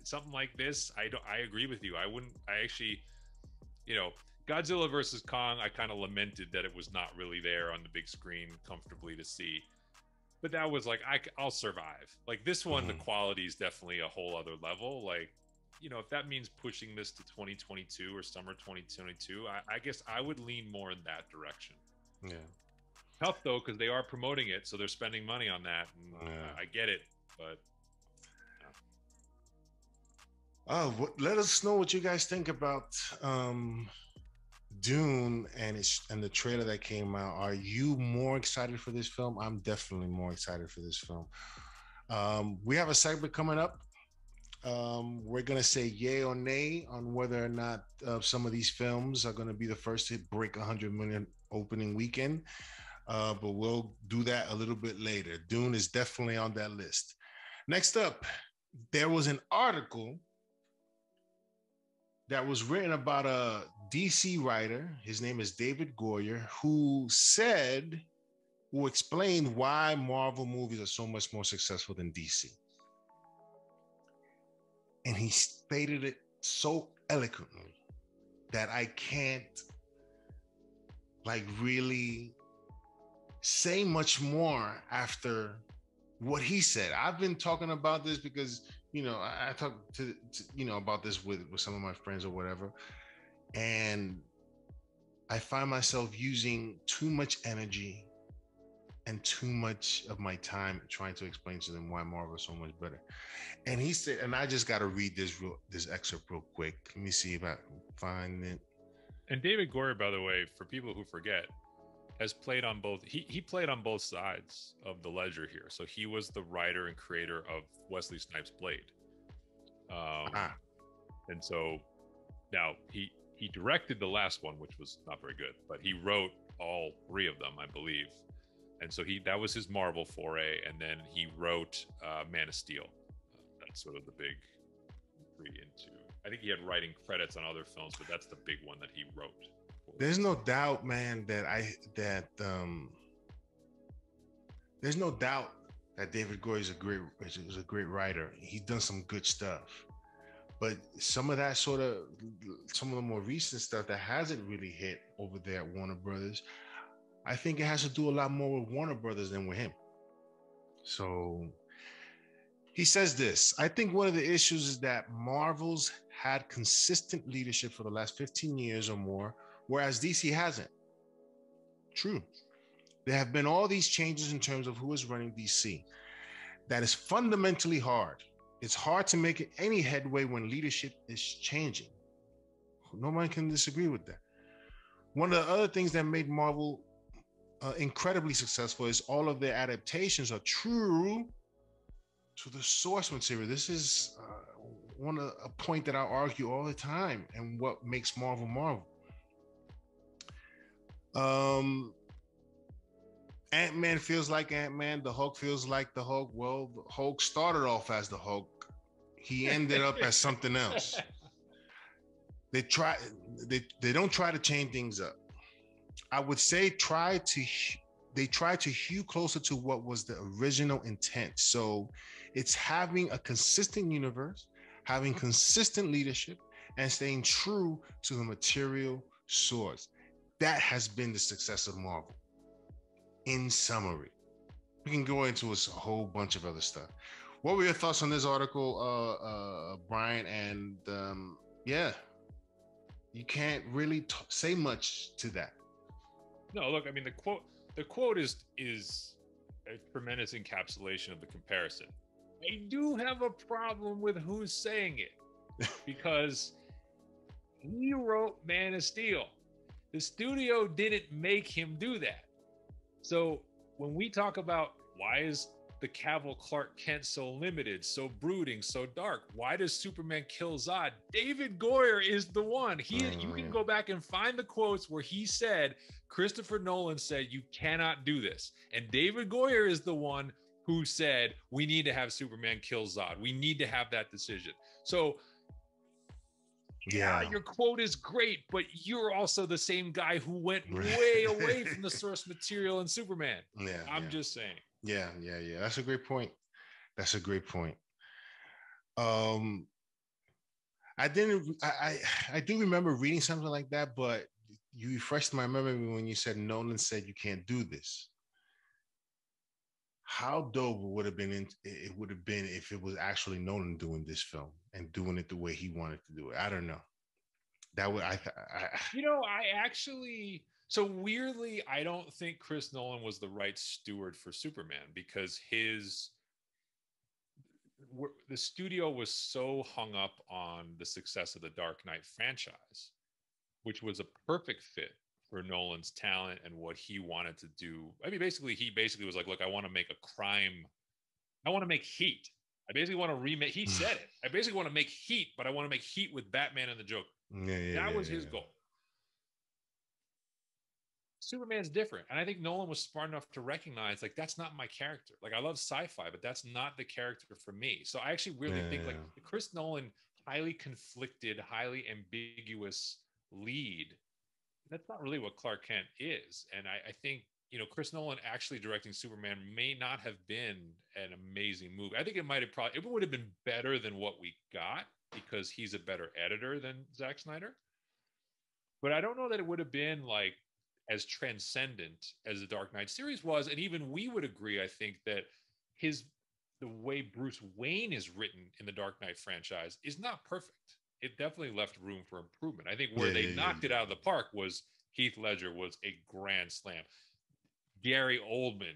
something like this, I agree with you. I actually, Godzilla versus Kong, I kind of lamented that it was not really there on the big screen comfortably to see. But that was like, I'll survive. Like this one, the quality is definitely a whole other level. Like, if that means pushing this to 2022 or summer 2022, I guess I would lean more in that direction. Yeah. Tough though, because they are promoting it, so they're spending money on that. And I get it, but. Let us know what you guys think about Dune and the trailer that came out. Are you more excited for this film? I'm definitely more excited for this film. We have a segment coming up. We're going to say yay or nay on whether or not some of these films are going to be the first to break 100 million opening weekend. But we'll do that a little bit later. Dune is definitely on that list. Next up, there was an article that was written about a DC writer. His name is David Goyer, who explained why Marvel movies are so much more successful than DC. And he stated it so eloquently that I can't like really say much more after what he said. I've been talking about this because, you know, I talked to you know, about this with some of my friends or whatever. And I find myself using too much energy and too much of my time trying to explain to them why Marvel is so much better. And he said, and I just got to read this excerpt real quick. Let me see if I can find it. And David Goyer, by the way, for people who forget, has played on both. He played on both sides of the ledger here. So he was the writer and creator of Wesley Snipes' Blade. And so now he directed the last one, which was not very good, but he wrote all three of them, I believe. And so that was his Marvel foray, and then he wrote Man of Steel. That's sort of the big entry into. I think he had writing credits on other films, but that's the big one that he wrote. There's no doubt, man, there's no doubt that David Goyer is a great writer. He's done some good stuff, but some of the more recent stuff that hasn't really hit over there at Warner Brothers, I think it has to do a lot more with Warner Brothers than with him. So he says this: I think one of the issues is that Marvel's had consistent leadership for the last 15 years or more, whereas DC hasn't. True. There have been all these changes in terms of who is running DC. That is fundamentally hard. It's hard to make any headway when leadership is changing. No one can disagree with that. One of the other things that made Marvel incredibly successful is all of their adaptations are true to the source material. This is a point that I argue all the time, and what makes Marvel Marvel. Ant-Man feels like Ant-Man. The Hulk feels like the Hulk. Well, the Hulk started off as the Hulk. He ended up as something else. They don't try to change things up. I would say they try to hew closer to what was the original intent. So it's having a consistent universe, having consistent leadership, and staying true to the material source. That has been the success of Marvel. In summary, we can go into a whole bunch of other stuff. What were your thoughts on this article, Brian? And yeah, you can't really say much to that. No, look, I mean, the quote is a tremendous encapsulation of the comparison. I do have a problem with who's saying it, because he wrote Man of Steel. The studio didn't make him do that. So when we talk about why is the Cavill Clark Kent so limited, so brooding, so dark, why does Superman kill Zod? David Goyer is the one. You can go back and find the quotes where he said, Christopher Nolan said, you cannot do this. And David Goyer is the one who said, we need to have Superman kill Zod. We need to have that decision. So yeah, your quote is great, but you're also the same guy who went way away from the source material in Superman. Yeah, I'm just saying. Yeah. That's a great point. I do remember reading something like that, but you refreshed my memory when you said Nolan said you can't do this. How dope would have been it would have been if it was actually Nolan doing this film and doing it the way he wanted to do it. I don't know. That would so weirdly, I don't think Chris Nolan was the right steward for Superman, because the studio was so hung up on the success of the Dark Knight franchise, which was a perfect fit for Nolan's talent and what he wanted to do. I mean, he basically was like, look, I want to make a crime. I want to make Heat. I basically want to remake. He said it. I basically want to make Heat, but I want to make Heat with Batman and the Joker. That was his goal. Superman's different. And I think Nolan was smart enough to recognize, like, that's not my character. Like, I love sci-fi, but that's not the character for me. So I actually really think like Chris Nolan highly conflicted, highly ambiguous lead. That's not really what Clark Kent is. And I think, Chris Nolan actually directing Superman may not have been an amazing movie. I think it would have been better than what we got because he's a better editor than Zack Snyder. But I don't know that it would have been like as transcendent as the Dark Knight series was. And even we would agree, I think, that the way Bruce Wayne is written in the Dark Knight franchise is not perfect. It definitely left room for improvement. I think where they knocked it out of the park was Heath Ledger was a grand slam. Gary Oldman,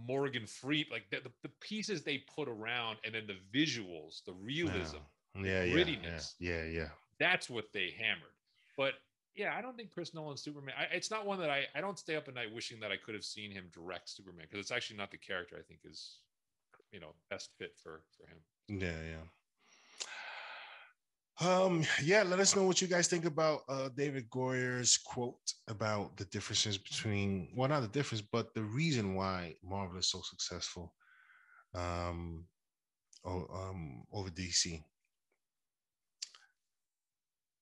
Morgan Freeman, like the pieces they put around, and then the visuals, the realism, grittiness. Yeah. That's what they hammered. But yeah, I don't think Chris Nolan's Superman. It's not one that I don't stay up at night wishing that I could have seen him direct Superman, because it's actually not the character I think is, best fit for him. Let us know what you guys think about David Goyer's quote about the differences between, well, not the difference, but the reason why Marvel is so successful over DC.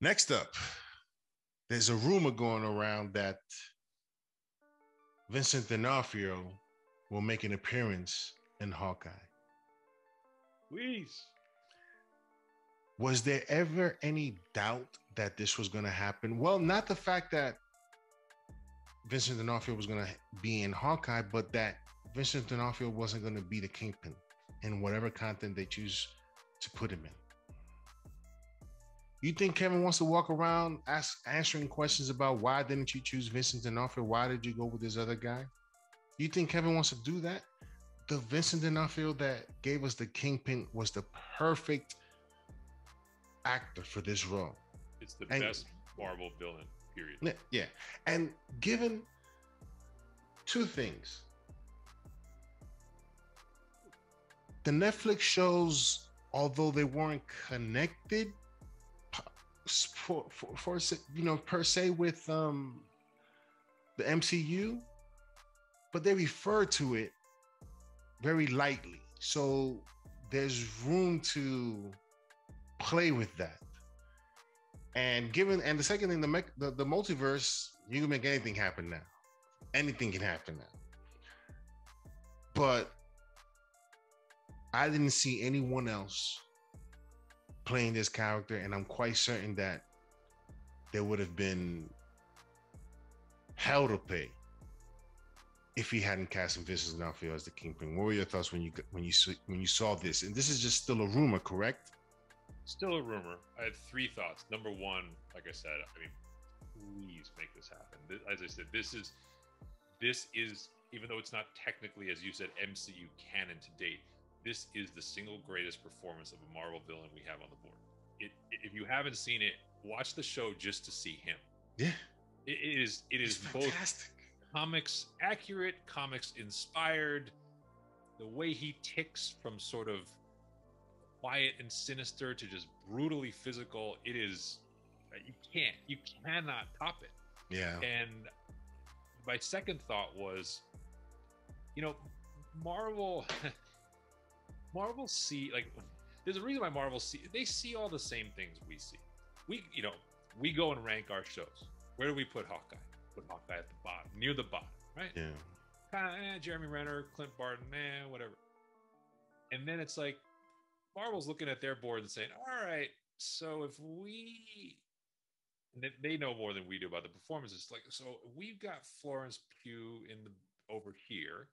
Next up, there's a rumor going around that Vincent D'Onofrio will make an appearance in Hawkeye. Please. Was there ever any doubt that this was going to happen? Well, not the fact that Vincent D'Onofrio was going to be in Hawkeye, but that Vincent D'Onofrio wasn't going to be the Kingpin in whatever content they choose to put him in. You think Kevin wants to walk around answering questions about why didn't you choose Vincent D'Onofrio? Why did you go with this other guy? You think Kevin wants to do that? The Vincent D'Onofrio that gave us the Kingpin was the perfect actor for this role. It's the best Marvel villain, period. Yeah. And given two things, the Netflix shows, although they weren't connected for per se with the MCU, but they refer to it very lightly. So there's room to play with that. And the second thing, the multiverse, you can make anything happen now. Anything can happen now. But I didn't see anyone else playing this character, and I'm quite certain that there would have been hell to pay if he hadn't cast Vincent D'Onofrio as the Kingpin. What were your thoughts when you saw this? And this is just still a rumor, correct? Still a rumor. I had three thoughts. Number one, like I said, please make this happen. As I said, this is, even though it's not technically, as you said, MCU canon to date, this is the single greatest performance of a Marvel villain we have on the board. If you haven't seen it, watch the show just to see him. Yeah. It is fantastic. Both comics accurate, comics inspired. The way he ticks from sort of quiet and sinister to just brutally physical, it is, you cannot top it. Yeah. And my second thought was, Marvel see, like, there's a reason why Marvel see all the same things we see. We go and rank our shows. Where do we put Hawkeye? Put Hawkeye at the bottom, near the bottom, right? Yeah. Kind of Jeremy Renner, Clint Barton, whatever. And then it's like Marvel's looking at their board and saying, all right, so if they know more than we do about the performances. Like, so we've got Florence Pugh over here.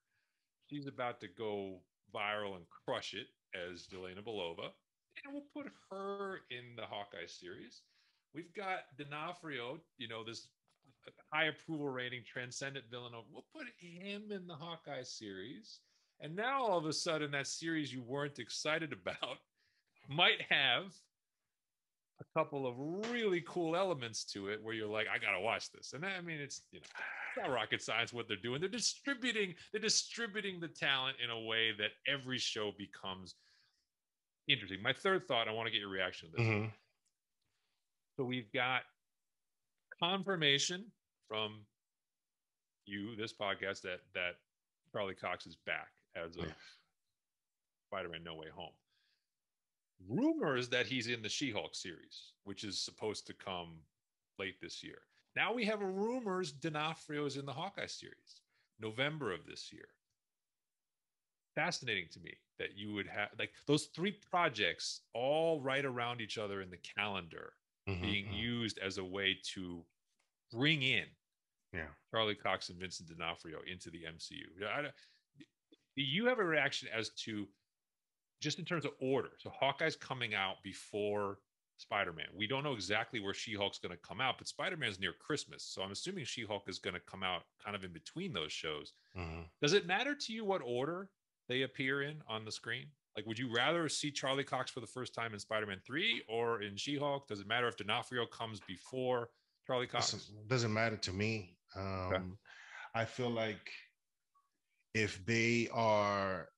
She's about to go viral and crush it as Yelena Belova, and we'll put her in the Hawkeye series. We've got D'Onofrio, this high approval rating, transcendent villain. We'll put him in the Hawkeye series. And now all of a sudden, that series you weren't excited about might have a couple of really cool elements to it where you're like, I gotta watch this. And it's it's not rocket science what they're doing. They're distributing the talent in a way that every show becomes interesting. My third thought, I want to get your reaction to this. Mm-hmm. So we've got confirmation from this podcast, that Charlie Cox is back as of Spider-Man No Way Home. rumors that he's in the She-Hulk series, which is supposed to come late this year. Now we have rumors D'Onofrio is in the Hawkeye series, November of this year. Fascinating to me that you would have like those three projects all right around each other in the calendar being used as a way to bring in Charlie Cox and Vincent D'Onofrio into the MCU. Do you have a reaction as to just in terms of order? So Hawkeye's coming out before Spider-Man. We don't know exactly where She-Hulk's going to come out, but Spider-Man's near Christmas. So I'm assuming She-Hulk is going to come out kind of in between those shows. Does it matter to you what order they appear in on the screen? Like, would you rather see Charlie Cox for the first time in Spider-Man 3 or in She-Hulk? Does it matter if D'Onofrio comes before Charlie Cox? Doesn't matter to me. I feel like if they are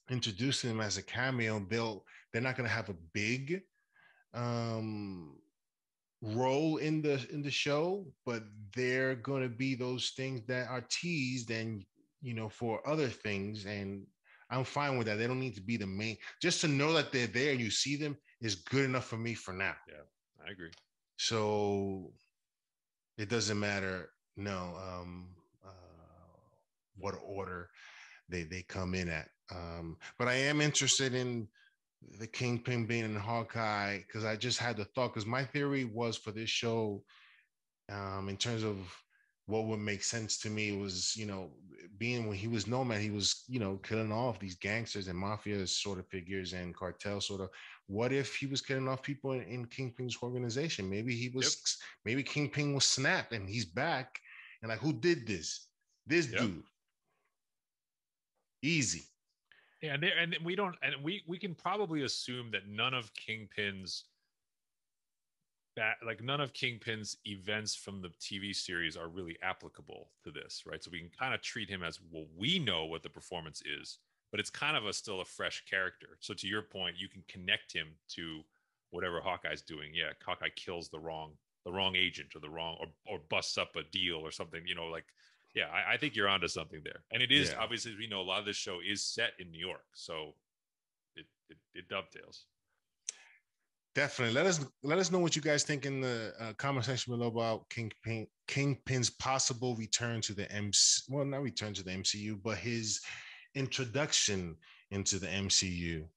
introducing him as a cameo, they're not going to have a big role in the show, but they're going to be those things that are teased and for other things, and I'm fine with that. They don't need to be the main. Just to know that they're there and you see them is good enough for me for now. Yeah, I agree. So it doesn't matter what order they come in at, but I am interested in the Kingpin being in Hawkeye, because I just had the thought, because my theory was for this show, in terms of what would make sense to me was, being when he was Nomad, he was, killing off these gangsters and mafia sort of figures and cartel sort of. What if he was killing off people in Kingpin's organization? Maybe maybe Kingpin was snapped and he's back, and like, who did this? This dude. Easy. Yeah, and we can probably assume that none of Kingpin's events from the TV series are really applicable to this, right? So we can kind of treat him as, well, we know what the performance is, but it's kind of still a fresh character. So to your point, you can connect him to whatever Hawkeye's doing. Yeah, Hawkeye kills the wrong agent or busts up a deal or something, Yeah, I think you're onto something there. And it is, obviously, as we know, a lot of this show is set in New York. So it dovetails. Definitely. Let us know what you guys think in the comment section below about Kingpin's possible return to the not return to the MCU, but his introduction into the MCU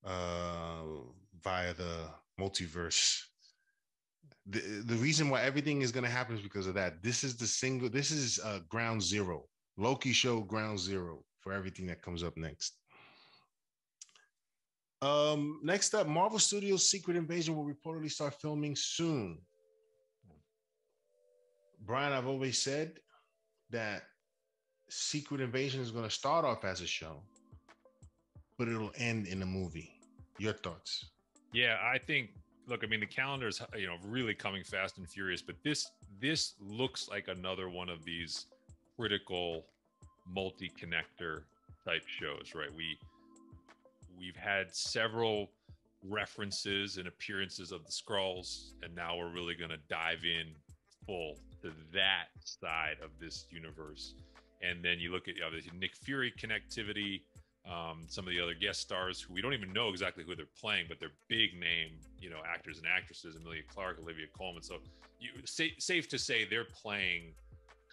via the multiverse. The reason why everything is going to happen is because of that. This is ground zero. Loki show ground zero for everything that comes up next. Next up, Marvel Studios' Secret Invasion will reportedly start filming soon. Brian, I've always said that Secret Invasion is going to start off as a show, but it'll end in a movie. Your thoughts? Yeah, I think, look, I mean, the calendar is, really coming fast and furious, but this looks like another one of these critical multi-connector type shows, right? We've had several references and appearances of the Skrulls, and now we're really going to dive in full to that side of this universe. And then you look at obviously Nick Fury connectivity, some of the other guest stars who we don't even know exactly who they're playing, but they're big name, actors and actresses, Emilia Clarke, Olivia Colman. So safe to say they're playing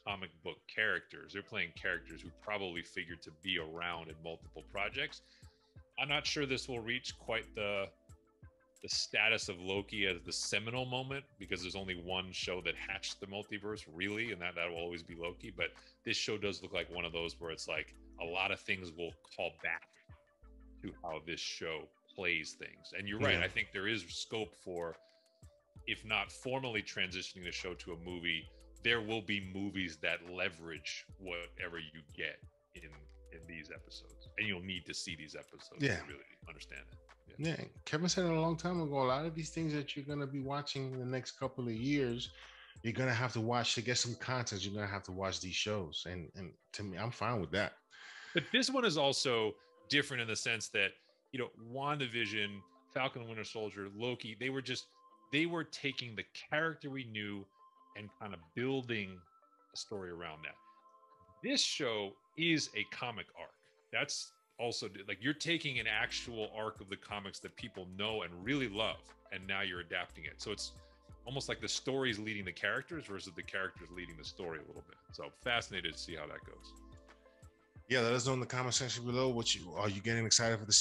comic book characters. They're playing characters who probably figured to be around in multiple projects. I'm not sure this will reach quite the status of Loki as the seminal moment, because there's only one show that hatched the multiverse, really, and that will always be Loki. But this show does look like one of those where it's like a lot of things will call back to how this show plays things. And you're right. I think there is scope for, if not formally transitioning the show to a movie, there will be movies that leverage whatever you get in these episodes, and you'll need to see these episodes to really understand it. Yeah, Kevin said it a long time ago, a lot of these things that you're going to be watching in the next couple of years, you're going to have to watch to get some content. You're going to have to watch these shows, and to me, I'm fine with that. But this one is also different in the sense that, WandaVision, Falcon and Winter Soldier, Loki, they were taking the character we knew and kind of building a story around that. This show is a comic arc. That's also like you're taking an actual arc of the comics that people know and really love, and now you're adapting it. So it's almost like the story's leading the characters versus the characters leading the story a little bit. So fascinated to see how that goes. Yeah, let us know in the comment section below. What you are you getting excited for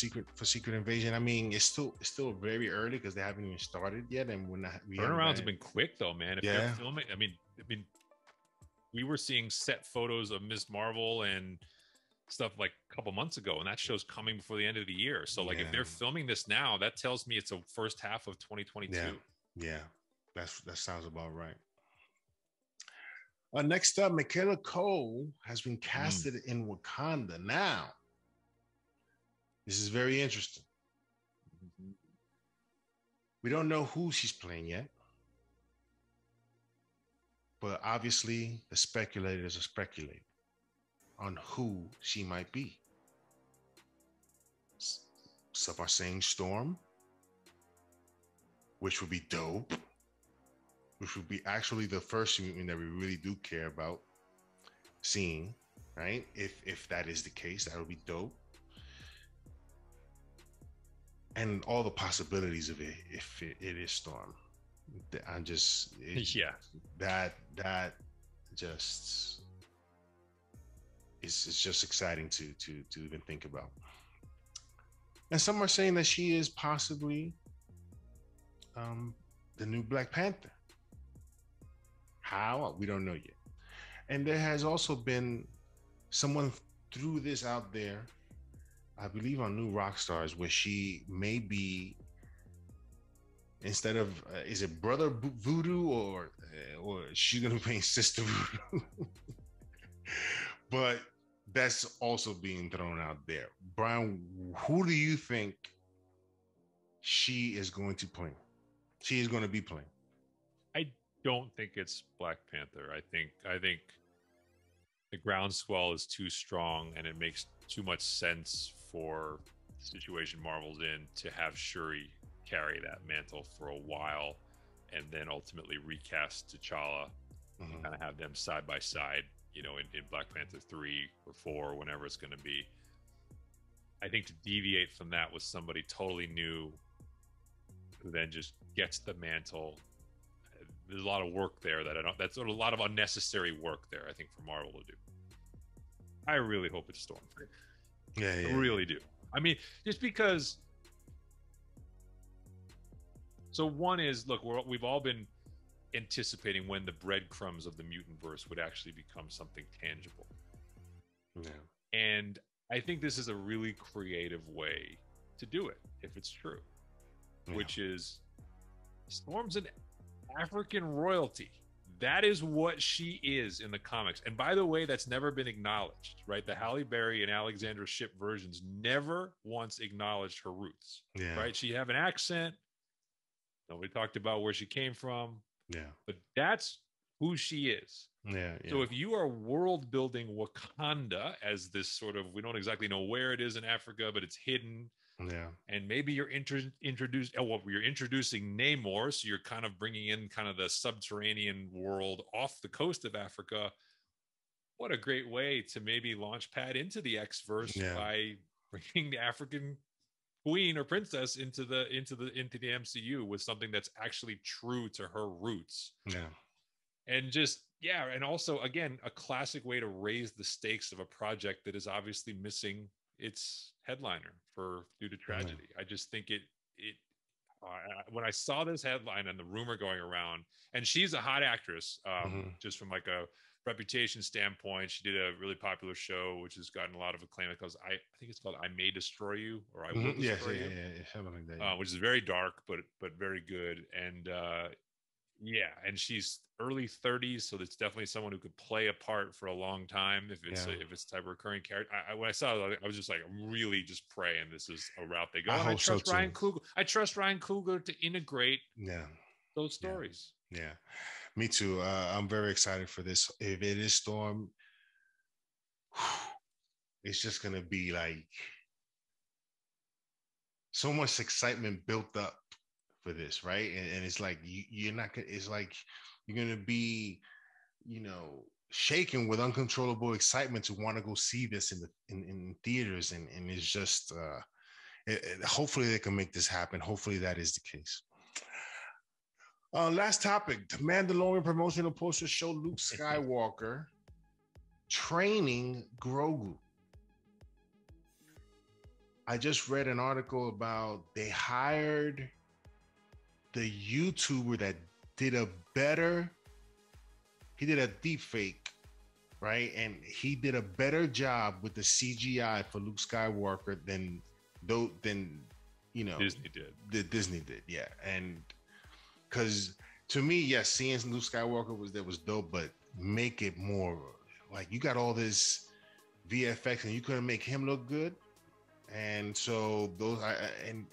Secret Invasion? I mean, it's still very early because they haven't even started yet, and we're not. Turnarounds have been quick though, man. If Yeah. they're filming, I mean, we were seeing set photos of Ms. Marvel and stuff like a couple months ago, and that show's coming before the end of the year. So like, if they're filming this now, that tells me it's a first half of 2022. Yeah, that sounds about right. Next up, Michella Coel has been casted in Wakanda. Now, this is very interesting. We don't know who she's playing yet, but obviously the speculators are speculating on who she might be. Some are saying Storm, which would be dope. Which would be actually the first mutant that we really do care about seeing, right? If that is the case, that would be dope. And all the possibilities of it, if it is Storm. I'm just that just it's just exciting to even think about. And some are saying that she is possibly the new Black Panther. How? We don't know yet. And there has also been someone threw this out there, I believe on New Rockstars, where she may be, instead of is it Brother Voodoo or she's gonna be playing Sister Voodoo. But that's also being thrown out there. Brian, who do you think she is going to play? She is going to be playing. I don't think it's Black Panther. I think the groundswell is too strong, and it makes too much sense for the situation Marvel's in to have Shuri carry that mantle for a while, and then ultimately recast T'Challa and kind of have them side by side, you know, in Black Panther 3 or 4, whenever it's going to be. I think to deviate from that with somebody totally new who then just gets the mantle, there's a lot of work there that's a lot of unnecessary work there, I think, for Marvel to do. I really hope it's Storm. Yeah. I really do. I mean, just because. So one is, look, we've all been anticipating when the breadcrumbs of the mutant verse would actually become something tangible. Yeah. And I think this is a really creative way to do it, if it's true, which is Storm's an African royalty. That is what she is in the comics. And by the way, that's never been acknowledged, right? The Halle Berry and Alexandra Shipp versions never once acknowledged her roots, right? She have an accent. Nobody talked about where she came from. Yeah. But that's who she is. Yeah. So if you are world building Wakanda as this sort of, we don't exactly know where it is in Africa, but it's hidden. Yeah. And maybe you're you're introducing Namor, so you're kind of bringing in kind of the subterranean world off the coast of Africa. What a great way to maybe launch pad into the X-verse by bringing the African queen or princess into the MCU with something that's actually true to her roots. Yeah. And just and also again a classic way to raise the stakes of a project that is obviously missing its headliner due to tragedy. I just think when I saw this headline and the rumor going around, and she's a hot actress, just from like a reputation standpoint. She did a really popular show which has gotten a lot of acclaim. I think it's called I May Destroy You, or I Will Destroy You. Something like that. Which is very dark but very good. And and she's early 30s, so it's definitely someone who could play a part for a long time if it's type of recurring character. When I saw it, I was just like, I'm really just praying this is a route they go. I trust Ryan Coogler. I trust Ryan Coogler to integrate those stories. Yeah. Me too. I'm very excited for this. If it is Storm, it's just gonna be like so much excitement built up for this, right? And it's like you're not gonna. It's like you're gonna be, shaking with uncontrollable excitement to want to go see this in theaters, and it's just hopefully they can make this happen. Hopefully that is the case. Last topic: the Mandalorian promotional poster show Luke Skywalker training Grogu. I just read an article about they hired the YouTuber that did a better. He did a deep fake, right? And he did a better job with the CGI for Luke Skywalker than Disney did. Disney did, yeah. And because to me, yes, seeing Luke Skywalker was dope, but make it more like you got all this VFX and you couldn't make him look good. And so and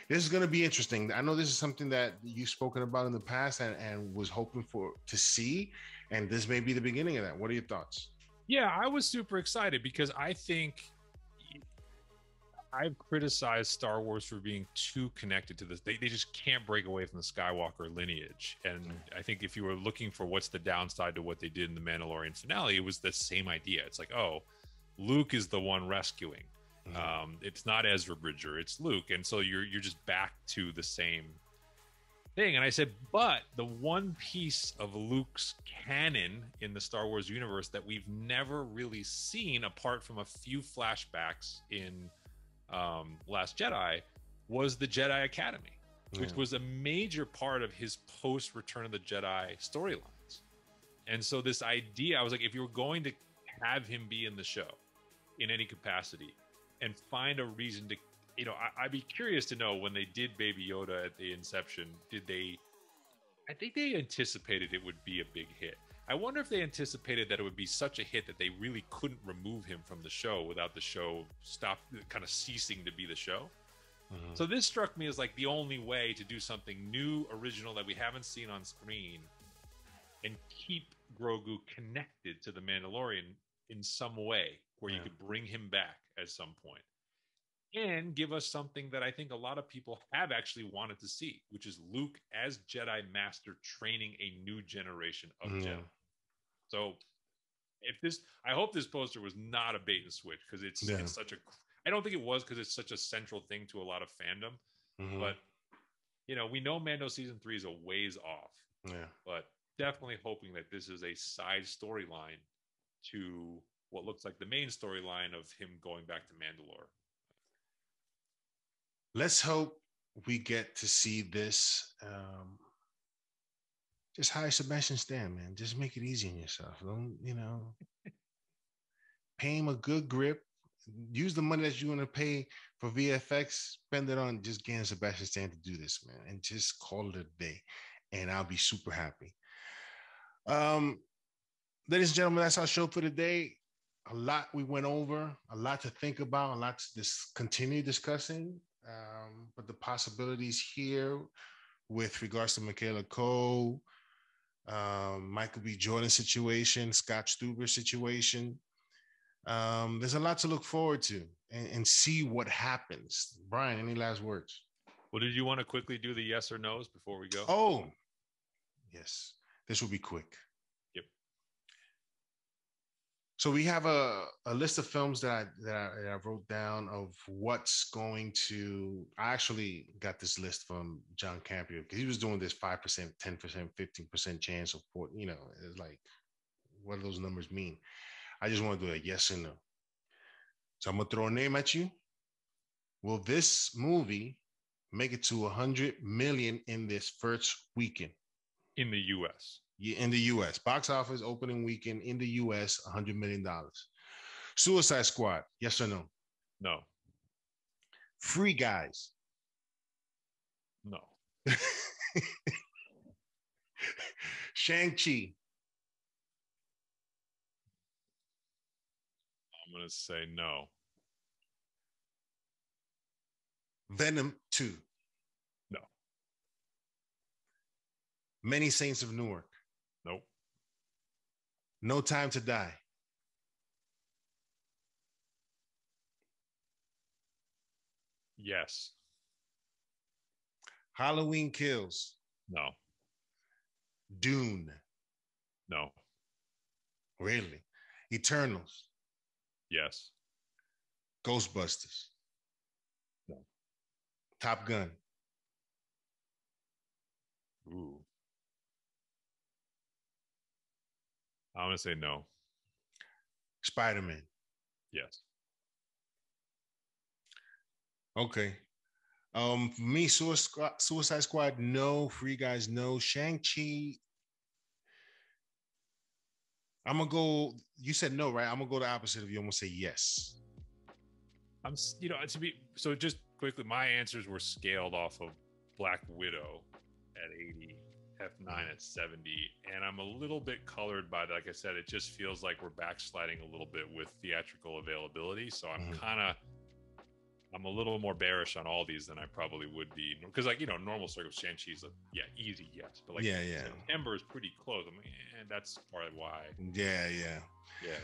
this is going to be interesting. I know this is something that you've spoken about in the past and was hoping to see, and this may be the beginning of that. What are your thoughts? Yeah, I was super excited because I think I've criticized Star Wars for being too connected to this. They just can't break away from the Skywalker lineage. And I think if you were looking for what's the downside to what they did in the Mandalorian finale, it was the same idea. It's like, oh, Luke is the one rescuing. Mm-hmm. It's not Ezra Bridger, it's Luke. And so you're just back to the same thing. And I said, but the one piece of Luke's canon in the Star Wars universe that we've never really seen, apart from a few flashbacks in Last Jedi, was the Jedi Academy, which was a major part of his post Return of the Jedi storylines. And so this idea, I was like, if you were going to have him be in the show in any capacity and find a reason to, I'd be curious to know when they did Baby Yoda at the inception, I think they anticipated it would be a big hit. I wonder if they anticipated that it would be such a hit that they really couldn't remove him from the show without the show kind of ceasing to be the show. Mm-hmm. So this struck me as like the only way to do something new, original that we haven't seen on screen and keep Grogu connected to the Mandalorian in some way where you could bring him back at some point and give us something that I think a lot of people have actually wanted to see, which is Luke as Jedi Master training a new generation of Jedi. So I hope this poster was not a bait and switch, because it's such I don't think it was, because it's such a central thing to a lot of fandom. Mm-hmm. But, we know Mando season 3 is a ways off. Yeah. But definitely hoping that this is a side storyline to what looks like the main storyline of him going back to Mandalore. Let's hope we get to see this. Just hire Sebastian Stan, man. Just make it easy on yourself. Don't, pay him a good grip. Use the money that you want to pay for VFX. Spend it on just getting Sebastian Stan to do this, man. And just call it a day. And I'll be super happy. Ladies and gentlemen, that's our show for today. A lot we went over, a lot to think about, a lot to continue discussing. But the possibilities here with regards to Michella Coel, Michael B. Jordan situation, Scott Stuber situation, there's a lot to look forward to and see what happens. Brian, any last words? Well, did you want to quickly do the yes or no's before we go? Oh, yes. This will be quick. Yep. So we have a list of films that I wrote down of what's going to. I actually got this list from John Campion, because he was doing this 5%, 10%, 15% chance of, it's like, what do those numbers mean? I just want to do a yes or no. So I'm gonna throw a name at you. Will this movie make it to 100 million in this first weekend? In the U.S. In the U.S. Box office opening weekend in the U.S., $100 million. Suicide Squad, yes or no? No. Free Guys? No. Shang-Chi? I'm going to say no. Venom 2? No. Many Saints of Newark? Nope. No Time to Die? Yes. Halloween Kills? No. Dune? No. Really? Eternals. Yes. Ghostbusters. No. Top Gun. Ooh. I'm gonna say no. Spider-Man. Yes. Okay. For me, Suicide Squad, no. Free Guys, no. Shang-Chi, I'm gonna go. You said no, right? I'm gonna go the opposite of you. I'm gonna say yes. To be so just quickly, my answers were scaled off of Black Widow at 80, F9 at 70, and I'm a little bit colored by that. Like I said, it just feels like we're backsliding a little bit with theatrical availability. So I'm a little more bearish on all these than I probably would be, because normal circumstance, Shang-Chi's easy yes, but September is pretty close. I mean, and that's probably why. Yeah.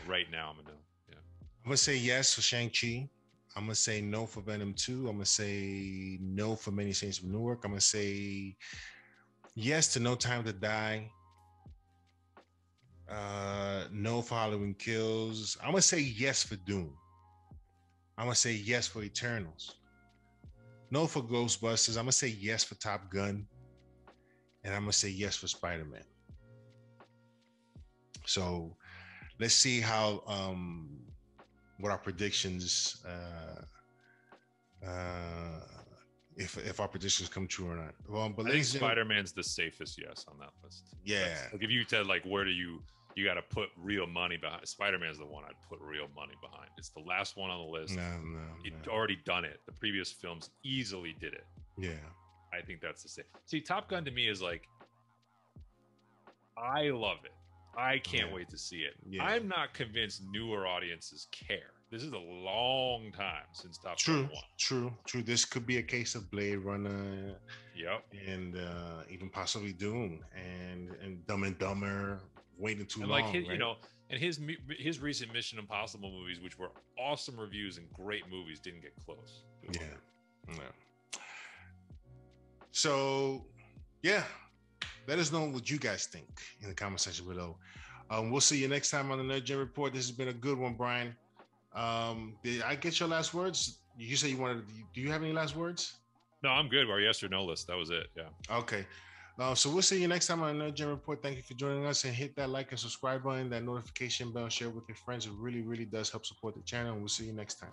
Right now I'm a no. Yeah. I'm gonna say yes for Shang-Chi. I'm gonna say no for Venom 2. I'm gonna say no for Many Saints of Newark. I'm gonna say yes to No Time to Die. No for Halloween Kills. I'm gonna say yes for Dune. I'm gonna say yes for Eternals. No for Ghostbusters. I'm gonna say yes for Top Gun. And I'm gonna say yes for Spider-Man. So let's see how what our predictions if our predictions come true or not. Well, but I think Spider-Man's the safest yes on that list. Yeah. Like if you said where do you got to put real money behind, Spider-Man's the one I'd put real money behind. It's the last one on the list. No. He'd already done it. The previous films easily did it. Yeah. I think that's the same. See, Top Gun to me is I love it. I can't wait to see it. Yeah. I'm not convinced newer audiences care. This is a long time since Top Gun 1. True. This could be a case of Blade Runner. Yep. And even possibly Dune and Dumb and Dumber. Waiting too long, his, right? And his recent Mission Impossible movies, which were awesome reviews and great movies, didn't get close. Yeah. So, let us know what you guys think in the comment section below. We'll see you next time on the Nerd Gen Report. This has been a good one, Brian. Did I get your last words? You said you wanted. Do you have any last words? No, I'm good. Our yes or no list. That was it. Yeah. Okay. So we'll see you next time on the Nerd Gen Report. Thank you for joining us, and hit that like and subscribe button, that notification bell, share with your friends. It really, really does help support the channel. And we'll see you next time.